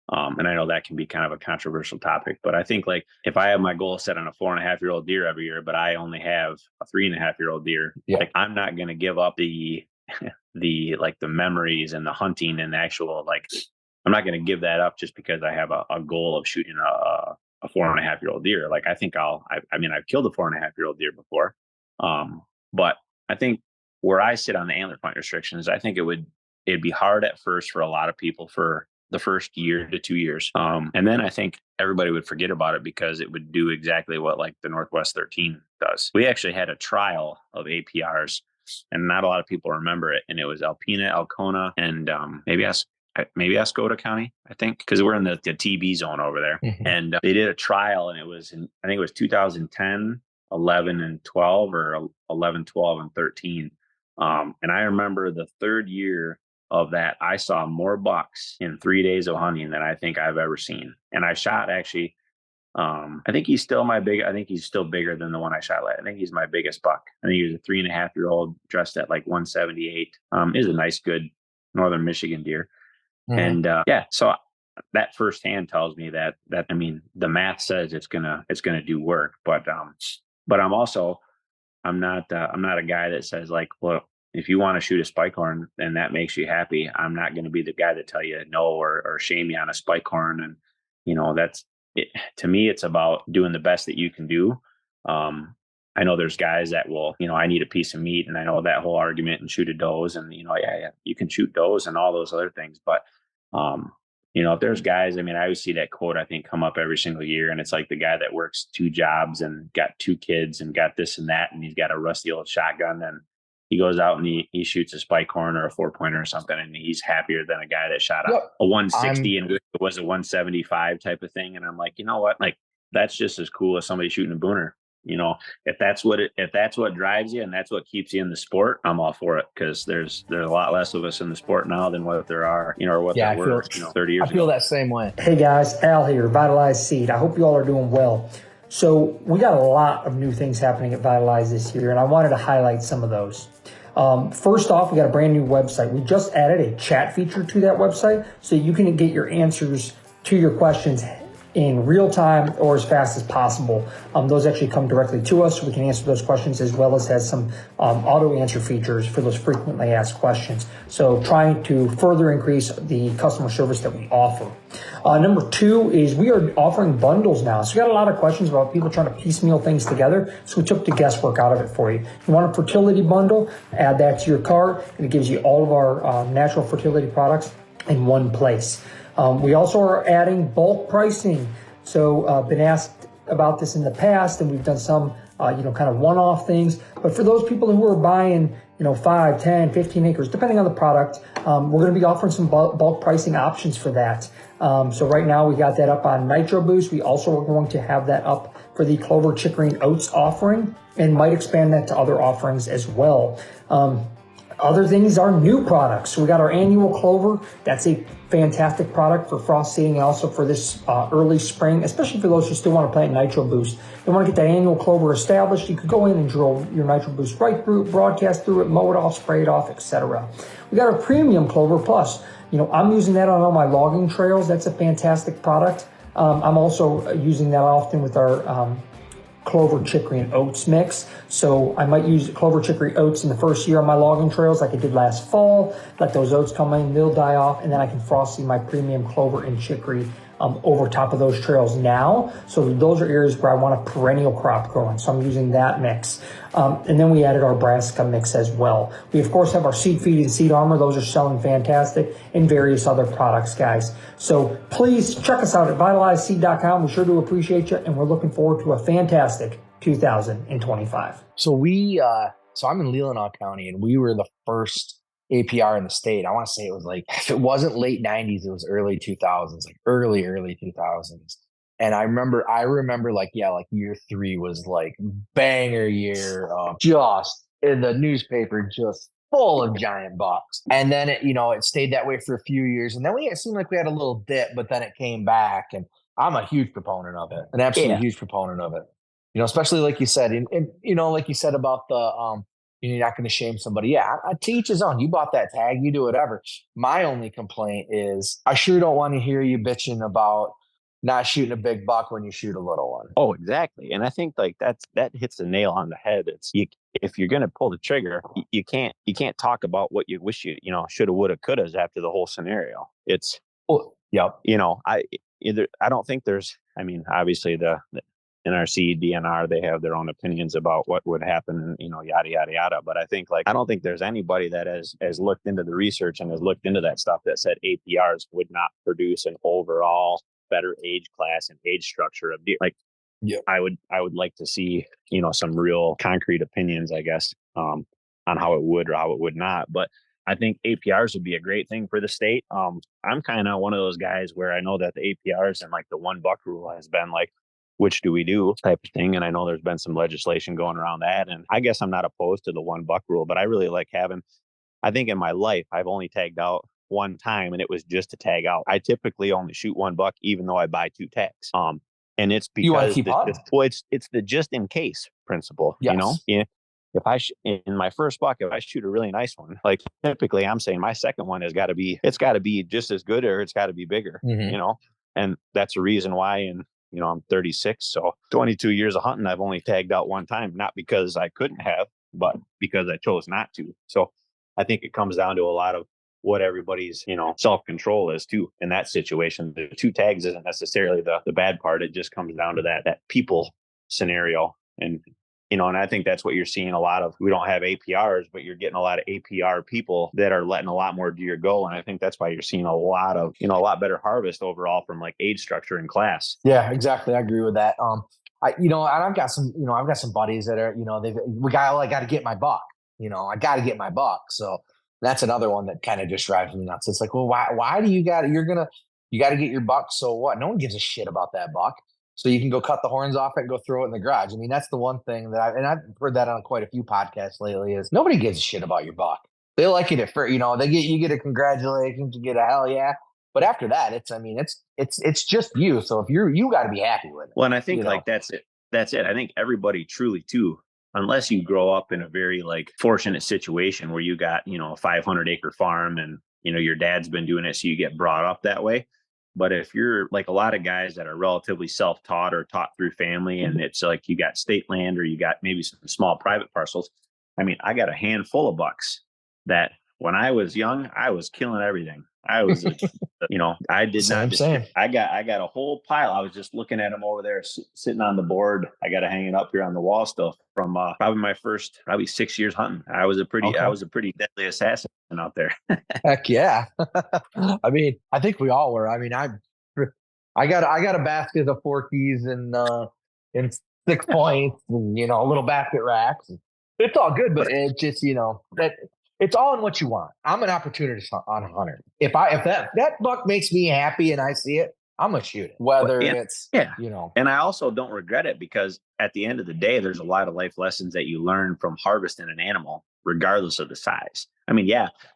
Speaker 5: And I know that can be kind of a controversial topic, but I think like if I have my goal set on a 4.5-year-old deer every year, but I only have a 3.5-year-old deer, like I'm not going to give up the memories and the hunting and the actual, like, I'm not going to give that up just because I have a goal of shooting a 4.5-year-old deer. Like I think I've killed a 4.5-year-old deer before. But I think where I sit on the antler point restrictions, I think it'd be hard at first for a lot of people for the first year to 2 years. And then I think everybody would forget about it because it would do exactly what like the Northwest 13 does. We actually had a trial of APRs and not a lot of people remember it. And it was Alpena, Alcona, and maybe Escoda County, I think, because we're in the TB zone over there. Mm-hmm. And they did a trial and I think it was 2010, 11 and 12 or 11, 12 and 13. And I remember the third year of that, I saw more bucks in 3 days of hunting than I think I've ever seen. And I shot actually, I think he's still bigger than the one I shot last. I think he's my biggest buck. I think he was a 3.5-year-old dressed at like 178. Is a nice, good Northern Michigan deer. Mm-hmm. And so that firsthand tells me that I mean, the math says it's gonna do work, but I'm not a guy that says like, well, if you want to shoot a spike horn and that makes you happy, I'm not going to be the guy to tell you no or shame you on a spike horn. And, that's it. To me, it's about doing the best that you can do. I know there's guys that will, I need a piece of meat, and I know that whole argument and shoot a does and, you can shoot does and all those other things. But, if there's guys, I mean, I always see that quote, I think, come up every single year. And it's like the guy that works 2 jobs and got 2 kids and got this and that, and he's got a rusty old shotgun, and he goes out and he shoots a spike horn or a 4-pointer or something, and he's happier than a guy that shot a 160 and it was a 175 type of thing. And I'm like, you know what? Like, that's just as cool as somebody shooting a booner. If that's what drives you and that's what keeps you in the sport, I'm all for it, because there's a lot less of us in the sport now than what there are, or what there were 30 years ago.
Speaker 4: I feel that same way.
Speaker 6: Hey guys, Al here, Vitalize Seed. I hope you all are doing well. So we got a lot of new things happening at Vitalize this year, and I wanted to highlight some of those. First off, we got a brand new website. We just added a chat feature to that website, so you can get your answers to your questions in real time or as fast as possible. Those actually come directly to us, so we can answer those questions, as well as has some auto answer features for those frequently asked questions. So trying to further increase the customer service that we offer. Number 2 is we are offering bundles now. So we got a lot of questions about people trying to piecemeal things together. So we took the guesswork out of it for you. You want a fertility bundle? Add that to your cart, and it gives you all of our natural fertility products in one place. We also are adding bulk pricing. So been asked about this in the past, and we've done some kind of one-off things. But for those people who are buying 5, 10, 15 acres, depending on the product, we're going to be offering some bulk pricing options for that. So right now we got that up on Nitro Boost. We also are going to have that up for the Clover, Chicory, and Oats offering, and might expand that to other offerings as well. Other things are new products. So we got our annual clover. That's a fantastic product for frost seeding, and also for this early spring, especially for those who still want to plant Nitro Boost. You want to get that annual clover established, you could go in and drill your Nitro Boost right through it, broadcast through it, mow it off, spray it off, etc. We got our premium clover plus. I'm using that on all my logging trails. That's a fantastic product. I'm also using that often with our Clover, Chicory, and Oats mix. So I might use Clover, Chicory, Oats in the first year on my logging trails like I did last fall. Let those oats come in, they'll die off, and then I can frost seed my premium Clover and Chicory over top of those trails now. So those are areas where I want a perennial crop growing. So I'm using that mix. And then we added our brassica mix as well. We, of course, have our seed feed and seed armor. Those are selling fantastic, and various other products, guys. So please check us out at vitalizeseed.com. We sure do appreciate you, and we're looking forward to a fantastic 2025.
Speaker 4: So so I'm in Leelanau County, and we were the first APR in the state. I want to say it was like, if it wasn't late 90s, it was early 2000s, like early 2000s. And I remember like year 3 was like banger year, just in the newspaper, just full of giant bucks. And then it stayed that way for a few years. And then it seemed like we had a little dip, but then it came back. And I'm a huge proponent of it, an absolute huge proponent of it. Especially like you said, and like you said about the, you're not going to shame somebody. Yeah, to each his own. You bought that tag, you do whatever. My only complaint is I sure don't want to hear you bitching about not shooting a big buck when you shoot a little one.
Speaker 5: Oh, exactly. And I think like that hits the nail on the head. If you're going to pull the trigger, you can't talk about what you wish you shoulda, woulda, couldas after the whole scenario. It's I don't think there's. I mean, obviously the NRC, DNR, they have their own opinions about what would happen, and yada yada yada. But I don't think there's anybody that has looked into the research and has looked into that stuff that said APRs would not produce an overall better age class and age structure of deer. I would like to see some real concrete opinions, I guess, on how it would or how it would not. But I think APRs would be a great thing for the state. I'm kind of one of those guys where I know that the APRs and like the 1 buck rule has been like, which do we do type of thing. And I know there's been some legislation going around that. And I guess I'm not opposed to the 1 buck rule, but I really like I think in my life, I've only tagged out 1 time, and it was just to tag out. I typically only shoot 1 buck, even though I buy 2 tags. And it's because
Speaker 4: you want to keep
Speaker 5: it's the just in case principle,
Speaker 4: yes.
Speaker 5: If in my first buck, if I shoot a really nice one, like typically I'm saying my second one it's got to be just as good, or it's got to be bigger, and that's the reason why. I'm 36, so 22 years of hunting, I've only tagged out 1 time, not because I couldn't have, but because I chose not to. So I think it comes down to a lot of what everybody's, self-control is too in that situation. The 2 tags isn't necessarily the bad part. It just comes down to that people scenario. And, and I think that's what you're seeing a lot of. We don't have APRs, but you're getting a lot of APR people that are letting a lot more deer go. And I think that's why you're seeing a lot of, a lot better harvest overall from like age structure and class.
Speaker 4: Yeah, exactly. I agree with that. And I've got some buddies that are, I got to get my buck, I got to get my buck. So that's another one that kind of just drives me nuts. It's like, well, why do you got to get your buck? So what? No one gives a shit about that buck. So you can go cut the horns off it and go throw it in the garage. I mean, that's the one thing that I've heard that on quite a few podcasts lately is nobody gives a shit about your buck. They like it at first, you get a congratulations, you get a hell yeah. But after that, it's just you. So if you got to be happy with it.
Speaker 5: Well, and I think that's it. I think everybody truly too, unless you grow up in a very like fortunate situation where you got, a 500 acre farm and, your dad's been doing it. So you get brought up that way. But if you're like a lot of guys that are relatively self-taught or taught through family, and it's like you got state land or you got maybe some small private parcels. I mean, I got a handful of bucks that when I was young, I was killing everything. I was, I did
Speaker 4: same,
Speaker 5: not.
Speaker 4: Same.
Speaker 5: I got a whole pile. I was just looking at them over there, sitting on the board. I got it hanging up here on the wall still from probably my first 6 years hunting. I was a pretty deadly assassin out there.
Speaker 4: Heck yeah! I mean, I think we all were. I mean, I got a basket of Forkies and 6 points, and a little basket racks. It's all good, but it just that. It's all in what you want. I'm an opportunist on a hunter. If that buck makes me happy and I see it, I'm gonna shoot it. Whether it's
Speaker 5: And I also don't regret it, because at the end of the day, there's a lot of life lessons that you learn from harvesting an animal, regardless of the size. I mean,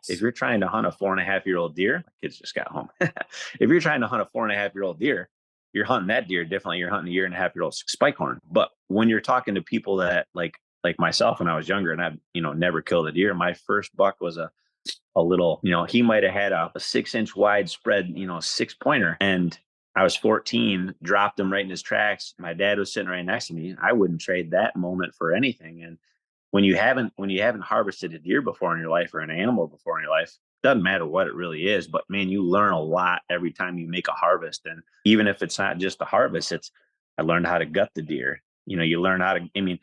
Speaker 5: if you're trying to hunt a 4.5-year-old deer, my kids just got home. If you're trying to hunt a 4.5-year-old deer, you're hunting that deer differently. You're hunting a 1.5-year-old spike horn. But when you're talking to people that like myself when I was younger and I've, never killed a deer, my first buck was a little, he might have had a 6-inch wide spread, 6-pointer. And I was 14, dropped him right in his tracks. My dad was sitting right next to me. I wouldn't trade that moment for anything. And when you haven't harvested a deer before in your life or an animal before in your life, doesn't matter what it really is, but man, you learn a lot every time you make a harvest. And even if it's not just a harvest, I learned how to gut the deer. You learn how to,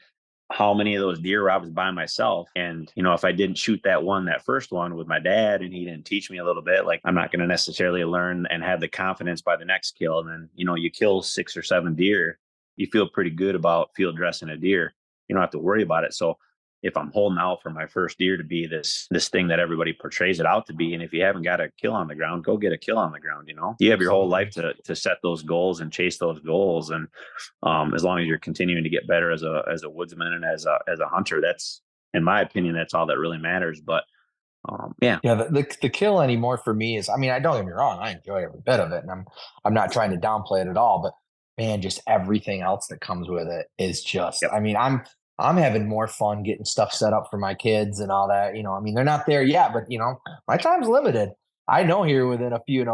Speaker 5: how many of those deer I was by myself. And, if I didn't shoot that first one with my dad and he didn't teach me a little bit, like I'm not going to necessarily learn and have the confidence by the next kill. And then, you kill 6 or 7 deer, you feel pretty good about field dressing a deer. You don't have to worry about it. So if I'm holding out for my first deer to be this thing that everybody portrays it out to be, and if you haven't got a kill on the ground, go get a kill on the ground. You have your whole life to set those goals and chase those goals. And as long as you're continuing to get better as a woodsman and as a hunter, that's, in my opinion, that's all that really matters. But
Speaker 4: the kill anymore for me is, I don't get me wrong, I enjoy every bit of it, and I'm not trying to downplay it at all, but man, just everything else that comes with it is just,
Speaker 5: Yep.
Speaker 4: I'm having more fun getting stuff set up for my kids and all that. They're not there yet, but my time's limited. I know here within a few,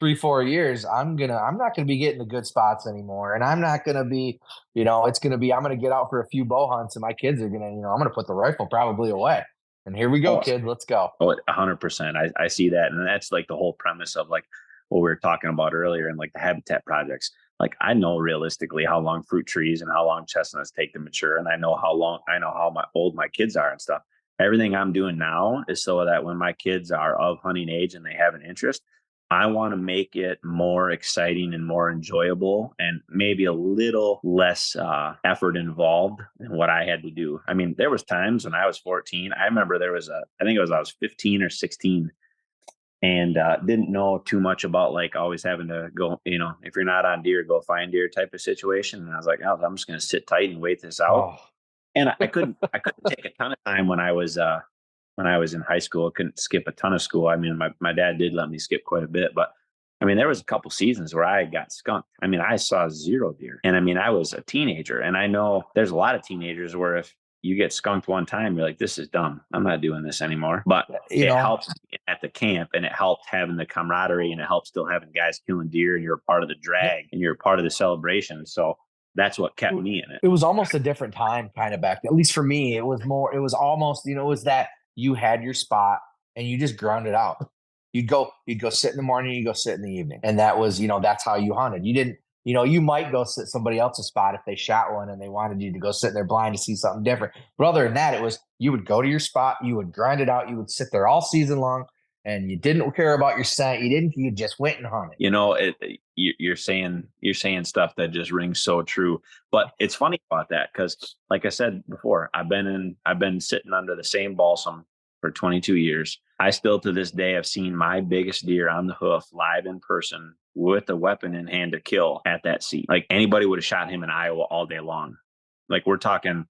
Speaker 4: 3-4 years, I'm not gonna be getting the good spots anymore, and I'm not gonna be, I'm gonna get out for a few bow hunts, and my kids are gonna, I'm gonna put the rifle probably away, and here we go, kid, let's go.
Speaker 5: 100%. I see that, and that's like the whole premise of like what we were talking about earlier, and like the habitat projects. Like I know realistically how long fruit trees and how long chestnuts take to mature. And I know how old my kids are and stuff. Everything I'm doing now is so that when my kids are of hunting age and they have an interest, I want to make it more exciting and more enjoyable and maybe a little less effort involved than what I had to do. There was times when I was 14. I remember I was 15 or 16. And didn't know too much about like always having to go, if you're not on deer, go find deer type of situation. And I was like, I'm just going to sit tight and wait this out. Oh. And I couldn't take a ton of time when I was in high school. I couldn't skip a ton of school. My dad did let me skip quite a bit, but there was a couple seasons where I got skunked. I saw 0 deer, and I was a teenager, and I know there's a lot of teenagers where if you get skunked one time, you're like, this is dumb. I'm not doing this anymore. But it helps at the camp, and it helped having the camaraderie, and it helps still having guys killing deer, and you're a part of the drag and you're a part of the celebration. So that's what kept me in it.
Speaker 4: It was almost a different time kind of back then. At least for me, it was almost, it was that you had your spot and you just ground it out. You'd go sit in the morning, you go sit in the evening. And that was, that's how you hunted. You didn't, you might go sit somebody else's spot if they shot one and they wanted you to go sit in their blind to see something different. But other than that, it was, you would go to your spot, you would grind it out, you would sit there all season long, and you didn't care about your scent. You just went and hunted.
Speaker 5: You're saying stuff that just rings so true. But it's funny about that because, like I said before, I've been sitting under the same balsam for 22 years. I still to this day have seen my biggest deer on the hoof live in person with a weapon in hand to kill at that seat. Like anybody would have shot him in Iowa all day long. Like we're talking,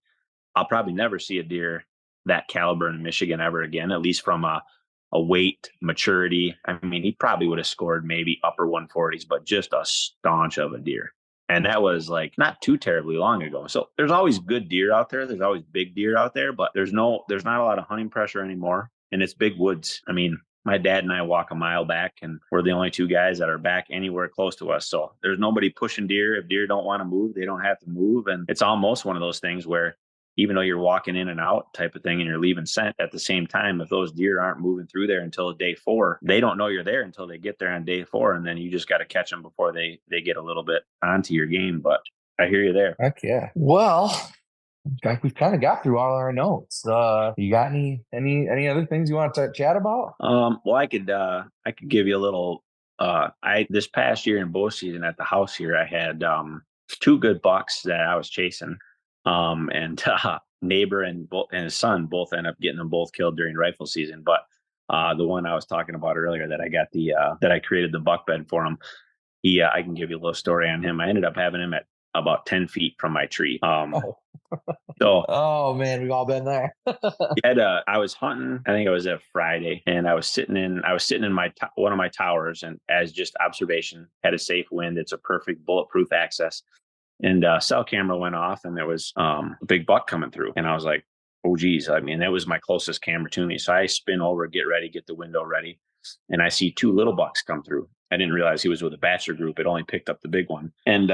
Speaker 5: I'll probably never see a deer that caliber in Michigan ever again, at least from a weight, maturity. He probably would have scored maybe upper 140s, but just a staunch of a deer. And that was like not too terribly long ago. So there's always good deer out there. There's always big deer out there, but there's not a lot of hunting pressure anymore. And it's big woods. My dad and I walk a mile back, and we're the only 2 guys that are back anywhere close to us. So there's nobody pushing deer. If deer don't want to move, they don't have to move. And it's almost one of those things where even though you're walking in and out type of thing and you're leaving scent at the same time, if those deer aren't moving through there until day 4, they don't know you're there until they get there on day 4. And then you just got to catch them before they get a little bit onto your game. But I hear you there.
Speaker 4: Heck yeah. Well, in fact, we've kind of got through all our notes. You got any other things you want to chat about?
Speaker 5: Well, I could give you a little, this past year in bow season at the house here, I had, 2 good bucks that I was chasing. And neighbor and his son both end up getting them both killed during rifle season. But the one I was talking about earlier that I got that I created the buck bed for him, I can give you a little story on him. I ended up having him at about 10 feet from my tree. So,
Speaker 4: oh man, we've all been there.
Speaker 5: I was hunting. I think it was a Friday, and I was sitting in one of my towers, and as just observation, had a safe wind. It's a perfect bulletproof access. And cell camera went off, and there was a big buck coming through. And I was like, oh, geez. That was my closest camera to me. So I spin over, get ready, get the window ready. And I see 2 little bucks come through. I didn't realize he was with a bachelor group. It only picked up the big one. And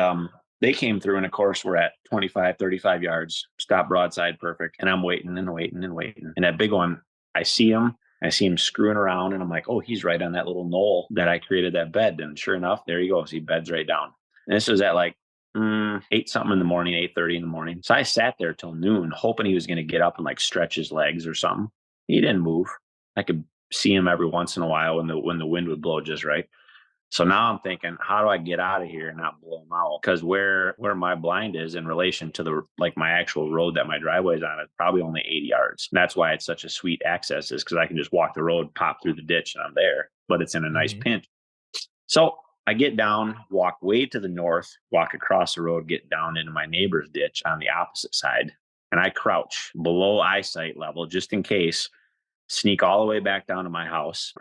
Speaker 5: they came through, and of course, we're at 25, 35 yards, stop broadside perfect. And I'm waiting and waiting and waiting. And that big one, I see him. I see him screwing around, and I'm like, oh, he's right on that little knoll that I created that bed. And sure enough, there he goes. He beds right down. And this was at like 8 something in the morning, 8:30 in the morning. So I sat there till noon, hoping he was going to get up and like stretch his legs or something. He didn't move. I could see him every once in a while when the wind would blow just right. So now I'm thinking, how do I get out of here and not blow them out? Because where my blind is in relation to the my actual road that my driveway's on, it's probably only 80 yards. And that's why it's such a sweet access, is because I can just walk the road, pop through the ditch, and I'm there. But it's in a nice pinch. So I get down, walk way to the north, walk across the road, get down into my neighbor's ditch on the opposite side, and I crouch below eyesight level just in case. Sneak all the way back down to my house.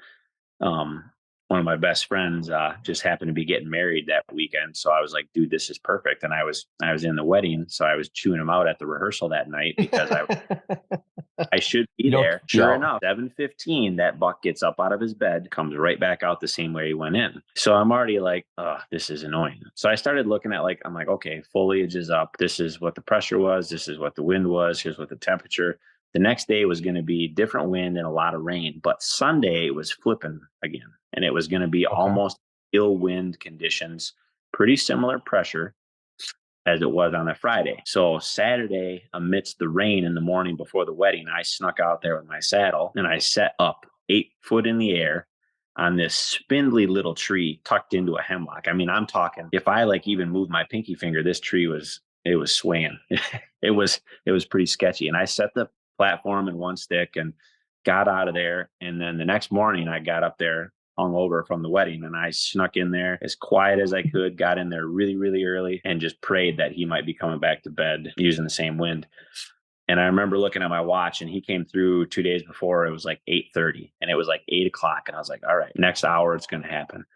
Speaker 5: One of my best friends just happened to be getting married that weekend. So I was like, dude, this is perfect. And I was in the wedding. So I was chewing him out at the rehearsal that night because I should be there. Sure enough, 7:15, that buck gets up out of his bed, comes right back out the same way he went in. So I'm already like, oh, this is annoying. So I started looking at I'm like, okay, foliage is up. This is what the pressure was. This is what the wind was. Here's what the temperature. The next day was going to be different wind and a lot of rain, but Sunday it was flipping again, and it was going to be almost ill wind conditions, pretty similar pressure as it was on a Friday. So Saturday, amidst the rain in the morning before the wedding, I snuck out there with my saddle and I set up 8 foot in the air on this spindly little tree tucked into a hemlock. I mean, I'm talking, if I even moved my pinky finger, this tree was swaying. It was pretty sketchy. And I set the platform in one stick and got out of there. And then the next morning I got up there hungover from the wedding, and I snuck in there as quiet as I could, got in there really, really early, and just prayed that he might be coming back to bed using the same wind. And I remember looking at my watch, and he came through 2 days before. It was 8:30, and it was 8 o'clock. And I was like, all right, next hour it's going to happen.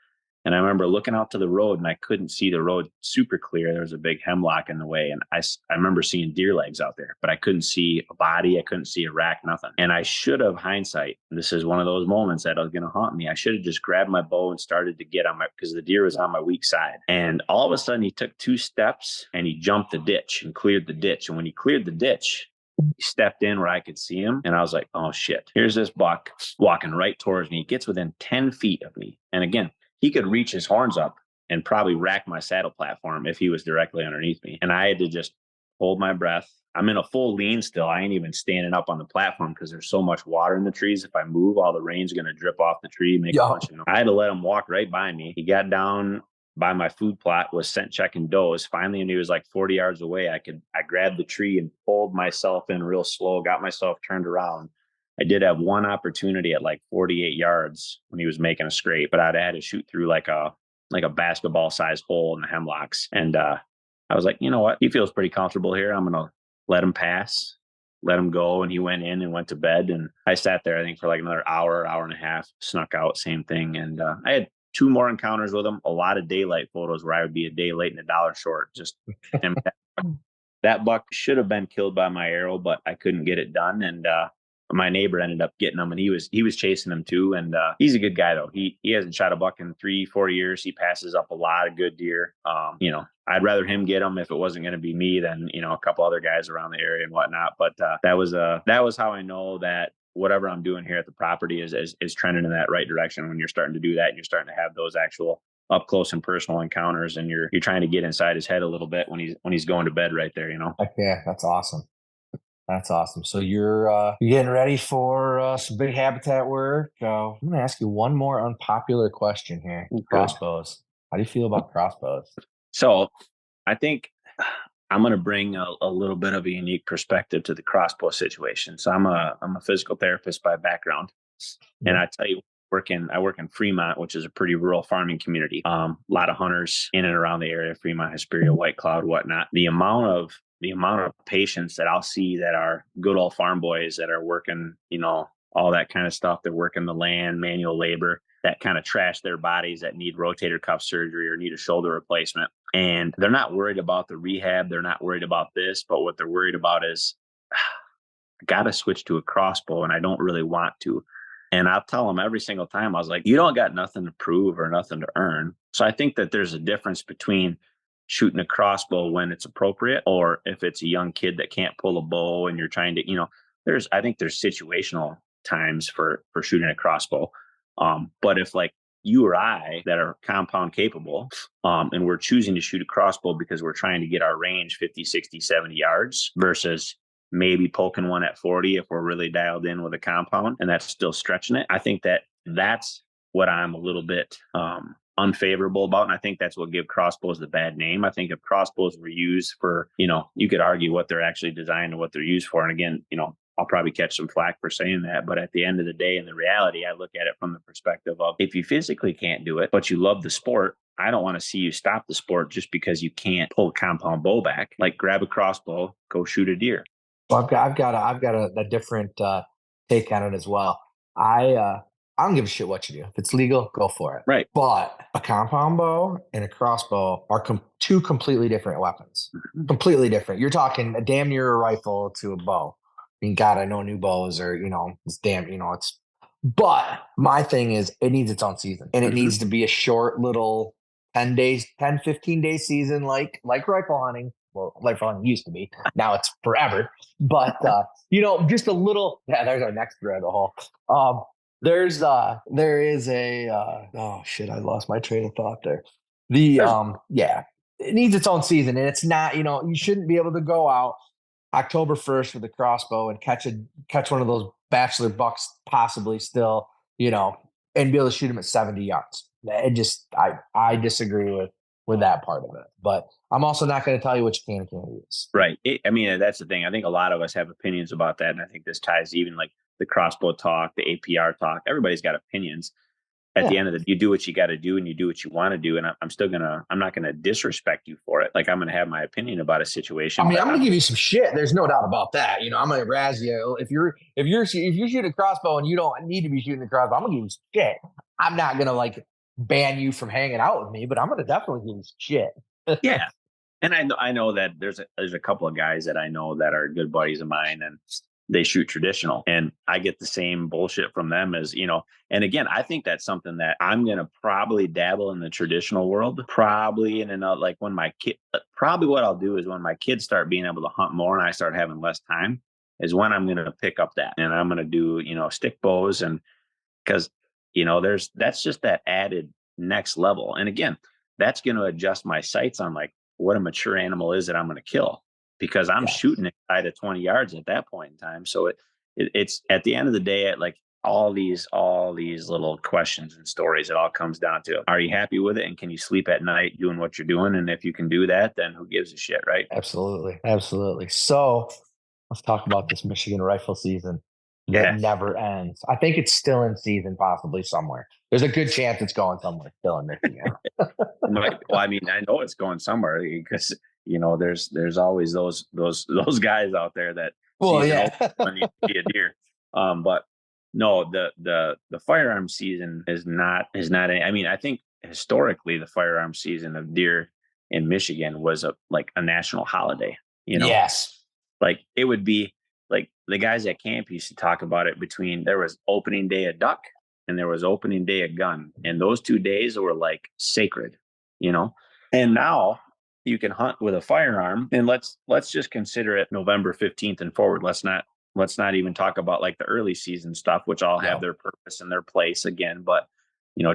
Speaker 5: And I remember looking out to the road, and I couldn't see the road super clear. There was a big hemlock in the way. And I remember seeing deer legs out there, but I couldn't see a body. I couldn't see a rack, nothing. And I should have, hindsight, this is one of those moments that was going to haunt me. I should have just grabbed my bow and started to get because the deer was on my weak side. And all of a sudden he took 2 steps and he jumped the ditch and cleared the ditch. And when he cleared the ditch, he stepped in where I could see him. And I was like, oh shit, here's this buck walking right towards me. He gets within 10 feet of me. And again, he could reach his horns up and probably rack my saddle platform if he was directly underneath me. And I had to just hold my breath. I'm in a full lean still. I ain't even standing up on the platform because there's so much water in the trees. If I move, all the rain's going to drip off the tree, make a bunch of noise. I had to let him walk right by me. He got down by my food plot, was scent checking does. Finally, when he was 40 yards away, I grabbed the tree and pulled myself in real slow, got myself turned around. I did have one opportunity at 48 yards when he was making a scrape, but I'd had to shoot through like a basketball size hole in the hemlocks. And I was like, you know what? He feels pretty comfortable here. I'm going to let him pass, let him go. And he went in and went to bed. And I sat there, I think, for another hour and a half, snuck out, same thing. And I had 2 more encounters with him, a lot of daylight photos where I would be a day late and $1 short. Just that buck should have been killed by my arrow, but I couldn't get it done. And my neighbor ended up getting him, and he was chasing him too. And he's a good guy though. He hasn't shot a buck in 3-4 years. He passes up a lot of good deer. I'd rather him get them if it wasn't going to be me than a couple other guys around the area and whatnot. But that was how I know that whatever I'm doing here at the property is trending in that right direction. When you're starting to do that, and you're starting to have those actual up close and personal encounters, and you're trying to get inside his head a little bit when he's going to bed right there.
Speaker 4: Yeah, that's awesome. That's awesome. So you're getting ready for some big habitat work. I'm going to ask you one more unpopular question here. Okay. Crossbows. How do you feel about crossbows?
Speaker 5: So I think I'm going to bring a little bit of a unique perspective to the crossbow situation. So I'm a physical therapist by background. And I tell you, I work in Fremont, which is a pretty rural farming community. A lot of hunters in and around the area, Fremont, Hesperia, White Cloud, whatnot. The amount of patients that I'll see that are good old farm boys that are working, all that kind of stuff. They're working the land, manual labor, that kind of trash their bodies, that need rotator cuff surgery or need a shoulder replacement. And they're not worried about the rehab. They're not worried about this, but what they're worried about is, I got to switch to a crossbow and I don't really want to. And I'll tell them every single time, I was like, you don't got nothing to prove or nothing to earn. So I think that there's a difference between shooting a crossbow when it's appropriate, or if it's a young kid that can't pull a bow and you're trying to, I think there's situational times for shooting a crossbow. But if like you or I that are compound capable, and we're choosing to shoot a crossbow because we're trying to get our range 50, 60, 70 yards versus maybe poking one at 40 if we're really dialed in with a compound and that's still stretching it. I think that's what I'm a little bit unfavorable about. And I think that's what give crossbows the bad name. I think if crossbows were used for, you could argue what they're actually designed and what they're used for. And again, I'll probably catch some flack for saying that. But at the end of the day, in the reality, I look at it from the perspective of if you physically can't do it, but you love the sport, I don't want to see you stop the sport just because you can't pull a compound bow back. Like grab a crossbow, go shoot a deer.
Speaker 4: Well, I've got a different take on it as well. I don't give a shit what you do. If it's legal, go for it.
Speaker 5: Right.
Speaker 4: But a compound bow and a crossbow are two completely different weapons.
Speaker 5: Mm-hmm.
Speaker 4: Completely different. You're talking a damn near a rifle to a bow. I mean, God, I know new bows are, it's damn, but my thing is it needs its own season and it needs to be a short little 10, 15 day season, like rifle hunting. Well, rifle hunting used to be, now it's forever, but just a little, there's our next thread hole. There is oh shit, I lost my train of thought there. It needs its own season and it's not, you shouldn't be able to go out October 1st with a crossbow and catch one of those bachelor bucks possibly still, and be able to shoot them at 70 yards. It just, I disagree with that part of it, but I'm also not going to tell you what you can and can't use.
Speaker 5: Right. That's the thing. I think a lot of us have opinions about that. And I think this ties even like the crossbow talk, the APR talk, everybody's got opinions. At the end of the day, you do what you got to do and you do what you want to do. And I'm not going to disrespect you for it. Like I'm going to have my opinion about a situation.
Speaker 4: I mean, I'm going to give you some shit. There's no doubt about that. I'm going to razz you. If you shoot a crossbow and you don't need to be shooting a crossbow, I'm going to give you some shit. I'm not going to like ban you from hanging out with me, but I'm going to definitely give you some shit.
Speaker 5: Yeah. And I know that there's a couple of guys that I know that are good buddies of mine and they shoot traditional and I get the same bullshit from them as, and again, I think that's something that I'm going to probably dabble in the traditional world, probably like when probably what I'll do is when my kids start being able to hunt more and I start having less time is when I'm going to pick up that and I'm going to do, stick bows and because, that's just that added next level. And again, that's going to adjust my sights on like what a mature animal is that I'm going to kill. Because I'm shooting inside of 20 yards at that point in time. So it's at the end of the day, like all these little questions and stories, it all comes down to, are you happy with it? And can you sleep at night doing what you're doing? And if you can do that, then who gives a shit, right?
Speaker 4: Absolutely. Absolutely. So let's talk about this Michigan rifle season that never ends. I think it's still in season, possibly somewhere. There's a good chance it's going somewhere still in Michigan.
Speaker 5: Well, I mean, I know it's going somewhere because there's always those guys out there that when you see a deer. But no, the firearm season is not any, I mean, I think historically the firearm season of deer in Michigan was a national holiday,
Speaker 4: Yes.
Speaker 5: Like it would be like the guys at camp used to talk about it there was opening day of duck and there was opening day of gun. And those 2 days were like sacred, and now you can hunt with a firearm and let's just consider it November 15th and forward. Let's not even talk about like the early season stuff, which all have their purpose and their place again. But,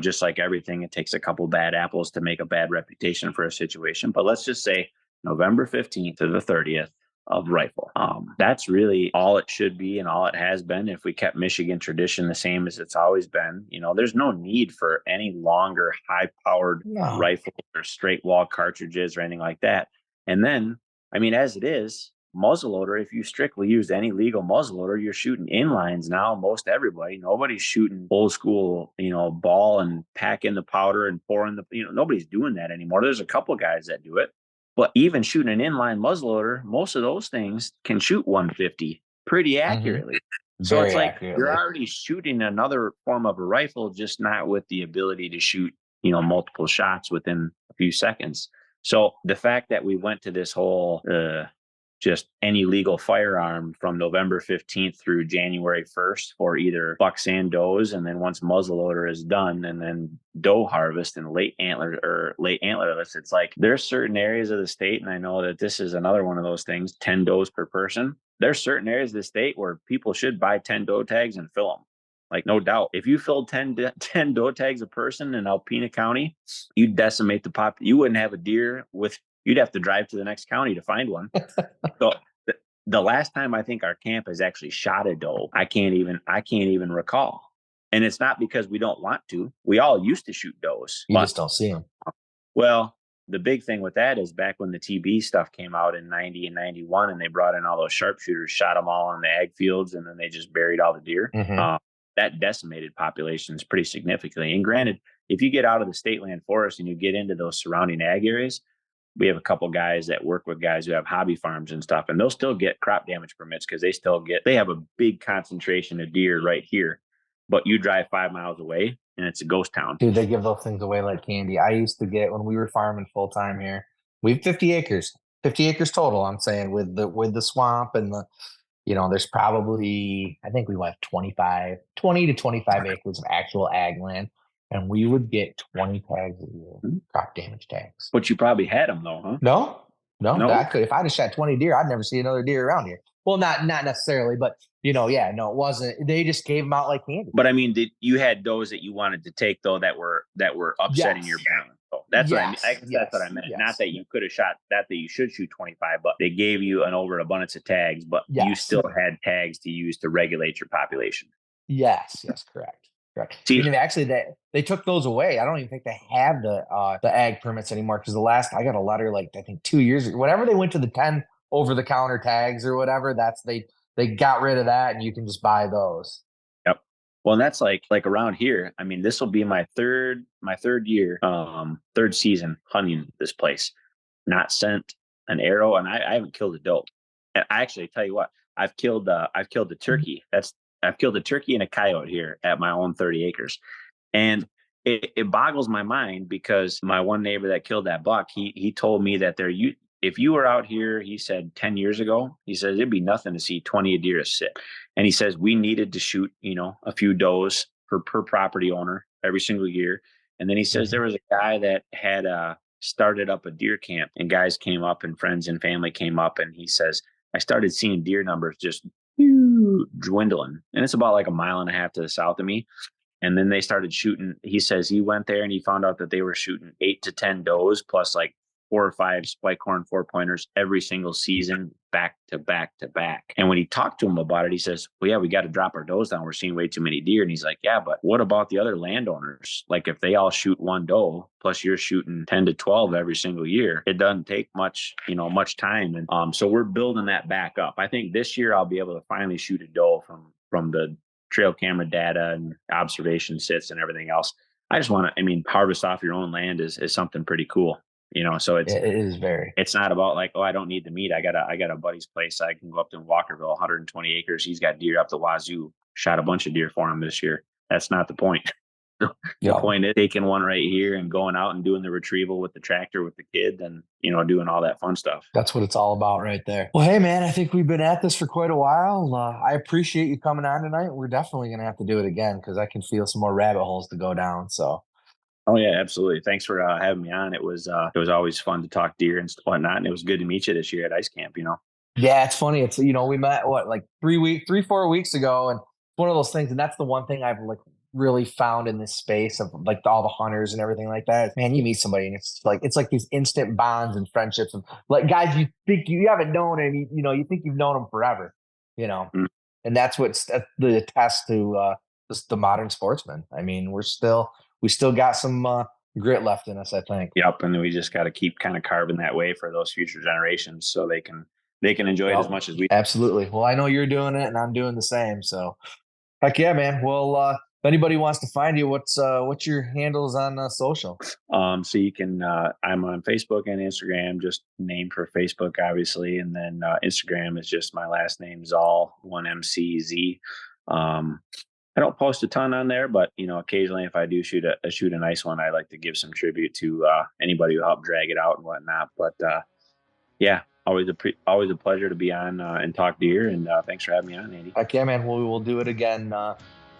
Speaker 5: just like everything, it takes a couple bad apples to make a bad reputation for a situation. But let's just say November 15th to the 30th of rifle. That's really all it should be and all it has been. If we kept Michigan tradition the same as it's always been, there's no need for any longer high-powered rifles or straight wall cartridges or anything like that. And then, I mean, as it is, muzzleloader, if you strictly use any legal muzzleloader, you're shooting inlines now. Most everybody, nobody's shooting old school, ball and pack in the powder and pour in the, nobody's doing that anymore. There's a couple guys that do it. But even shooting an inline muzzleloader, most of those things can shoot 150 pretty accurately. So it's like you're already shooting another form of a rifle, just not with the ability to shoot, multiple shots within a few seconds. So the fact that we went to this whole just any legal firearm from November 15th through January 1st for either bucks and does. And then once muzzleloader is done, and then doe harvest and late antlerless, it's like there's certain areas of the state, and I know that this is another one of those things, 10 does per person. There's certain areas of the state where people should buy 10 doe tags and fill them. Like, no doubt. If you filled 10 doe tags a person in Alpena County, you'd decimate the you wouldn't have a deer you'd have to drive to the next county to find one. So the last time I think our camp has actually shot a doe, I can't even recall. And it's not because we don't want to. We all used to shoot does.
Speaker 4: You just don't see them.
Speaker 5: Well, the big thing with that is back when the TB stuff came out in 90 and 91, and they brought in all those sharpshooters, shot them all on the ag fields, and then they just buried all the deer.
Speaker 4: Mm-hmm.
Speaker 5: That decimated populations pretty significantly. And granted, if you get out of the state land forest and you get into those surrounding ag areas, we have a couple guys that work with guys who have hobby farms and stuff, and they'll still get crop damage permits because they have a big concentration of deer right here. But you drive 5 miles away and it's a ghost town.
Speaker 4: Dude, they give those things away like candy. I used to get, when we were farming full time here, we have 50 acres total. I'm saying with the swamp and there's probably, I think we went 20 to 25 acres of actual ag land. And we would get 20 tags a year, crop damage tags.
Speaker 5: But you probably had them though, huh?
Speaker 4: No. If I'd have shot 20 deer, I'd never see another deer around here. Well, not necessarily, but it wasn't. They just gave them out like candy.
Speaker 5: But I mean, you had those that you wanted to take though that were upsetting your balance. So that's what I mean. That's what I meant.
Speaker 4: Yes.
Speaker 5: Not that you could have shot that you should shoot 25, but they gave you an overabundance of tags, but you still had tags to use to regulate your population.
Speaker 4: Yes, correct.
Speaker 5: See,
Speaker 4: actually, they took those away. I don't even think they have the ag permits anymore, because the last I got a letter, like I think 2 years ago, whenever they went to the 10 over-the-counter tags or whatever, they got rid of that, and you can just buy those.
Speaker 5: Yep. Well, and that's like around here. I mean, this will be my third year, third season hunting this place. Not sent an arrow, and I haven't killed a doe. And I actually tell you what, I've killed a turkey. I've killed a turkey and a coyote here at my own 30 acres. And it boggles my mind, because my one neighbor that killed that buck, he told me that if you were out here, he said 10 years ago, he says it'd be nothing to see 20 deer sit. And he says we needed to shoot, a few does per property owner every single year. And then he says there was a guy that had started up a deer camp, and guys came up and friends and family came up, and he says, I started seeing deer numbers just dwindling, and it's about like 1.5 miles to the south of me. And then they started shooting. He says he went there and he found out that they were shooting 8 to 10 does plus like 4 or 5 spike horn 4-pointers every single season, back to back to back. And when he talked to him about it, he says, well, yeah, we got to drop our does down. We're seeing way too many deer. And he's like, yeah, but what about the other landowners? Like, if they all shoot 1 doe plus you're shooting 10 to 12 every single year, it doesn't take much time. And so we're building that back up. I think this year I'll be able to finally shoot a doe from the trail camera data and observation sits and everything else. I just want to, harvest off your own land is something pretty cool. So it
Speaker 4: is very.
Speaker 5: It's not about like, oh, I don't need the meat. I got a buddy's place. I can go up to Walkerville, 120 acres. He's got deer up the wazoo. Shot a bunch of deer for him this year. That's not the point. The point is taking one right here and going out and doing the retrieval with the tractor with the kid, and doing all that fun stuff.
Speaker 4: That's what it's all about right there. Well, hey man, I think we've been at this for quite a while. I appreciate you coming on tonight. We're definitely gonna have to do it again, because I can feel some more rabbit holes to go down. So.
Speaker 5: Oh yeah, absolutely. Thanks for having me on. It was always fun to talk deer and whatnot, and it was good to meet you this year at ice camp.
Speaker 6: Yeah, it's funny. It's we met 3-4 weeks ago, and one of those things. And that's the one thing I've really found in this space of all the hunters and everything like that. Man, you meet somebody and it's like these instant bonds and friendships of guys you think you haven't known, and you think you've known them forever. And that's what's the test to the modern sportsman. We still got some grit left in us, I think.
Speaker 5: Yep, and we just got to keep kind of carving that way for those future generations, so they can enjoy it as much as we.
Speaker 6: Absolutely. Well, I know you're doing it, and I'm doing the same. So, heck yeah, man. Well, if anybody wants to find you, what's your handles on social?
Speaker 5: So you can. I'm on Facebook and Instagram. Just name for Facebook, obviously, and then Instagram is just my last name, Zahl, 1MCZ. I don't post a ton on there, but occasionally if I do shoot a nice one, I like to give some tribute to anybody who helped drag it out and whatnot. But yeah, always a pleasure to be on and talk deer. And thanks for having me on, Andy.
Speaker 4: Heck yeah, man. We will do it again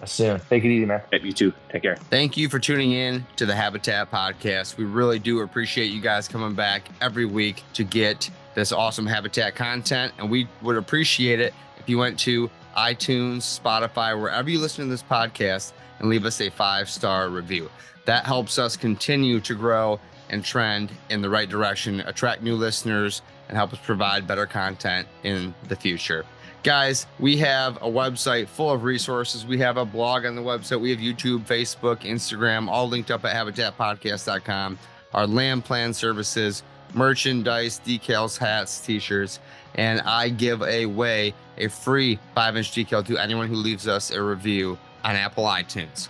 Speaker 4: soon. Take it easy, man.
Speaker 5: You too. Take care.
Speaker 2: Thank you for tuning in to the Habitat Podcast. We really do appreciate you guys coming back every week to get this awesome Habitat content. And we would appreciate it if you went to iTunes, Spotify, wherever you listen to this podcast, and leave us a 5-star review. That helps us continue to grow and trend in the right direction, attract new listeners, and help us provide better content in the future. Guys, we have a website full of resources. We have a blog on the website. We have YouTube, Facebook, Instagram, all linked up at habitatpodcast.com. Our land plan services, merchandise, decals, hats, t-shirts, and I give away a free 5-inch decal to anyone who leaves us a review on Apple iTunes.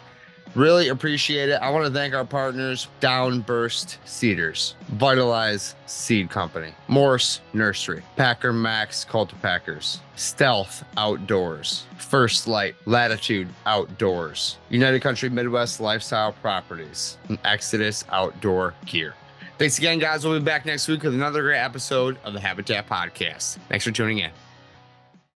Speaker 2: Really appreciate it. I want to thank our partners, Downburst Cedars, Vitalize Seed Company, Morse Nursery, Packer Max Cultipackers, Stealth Outdoors, First Light Latitude Outdoors, United Country Midwest Lifestyle Properties, and Exodus Outdoor Gear. Thanks again, guys. We'll be back next week with another great episode of the Habitat Podcast. Thanks for tuning in.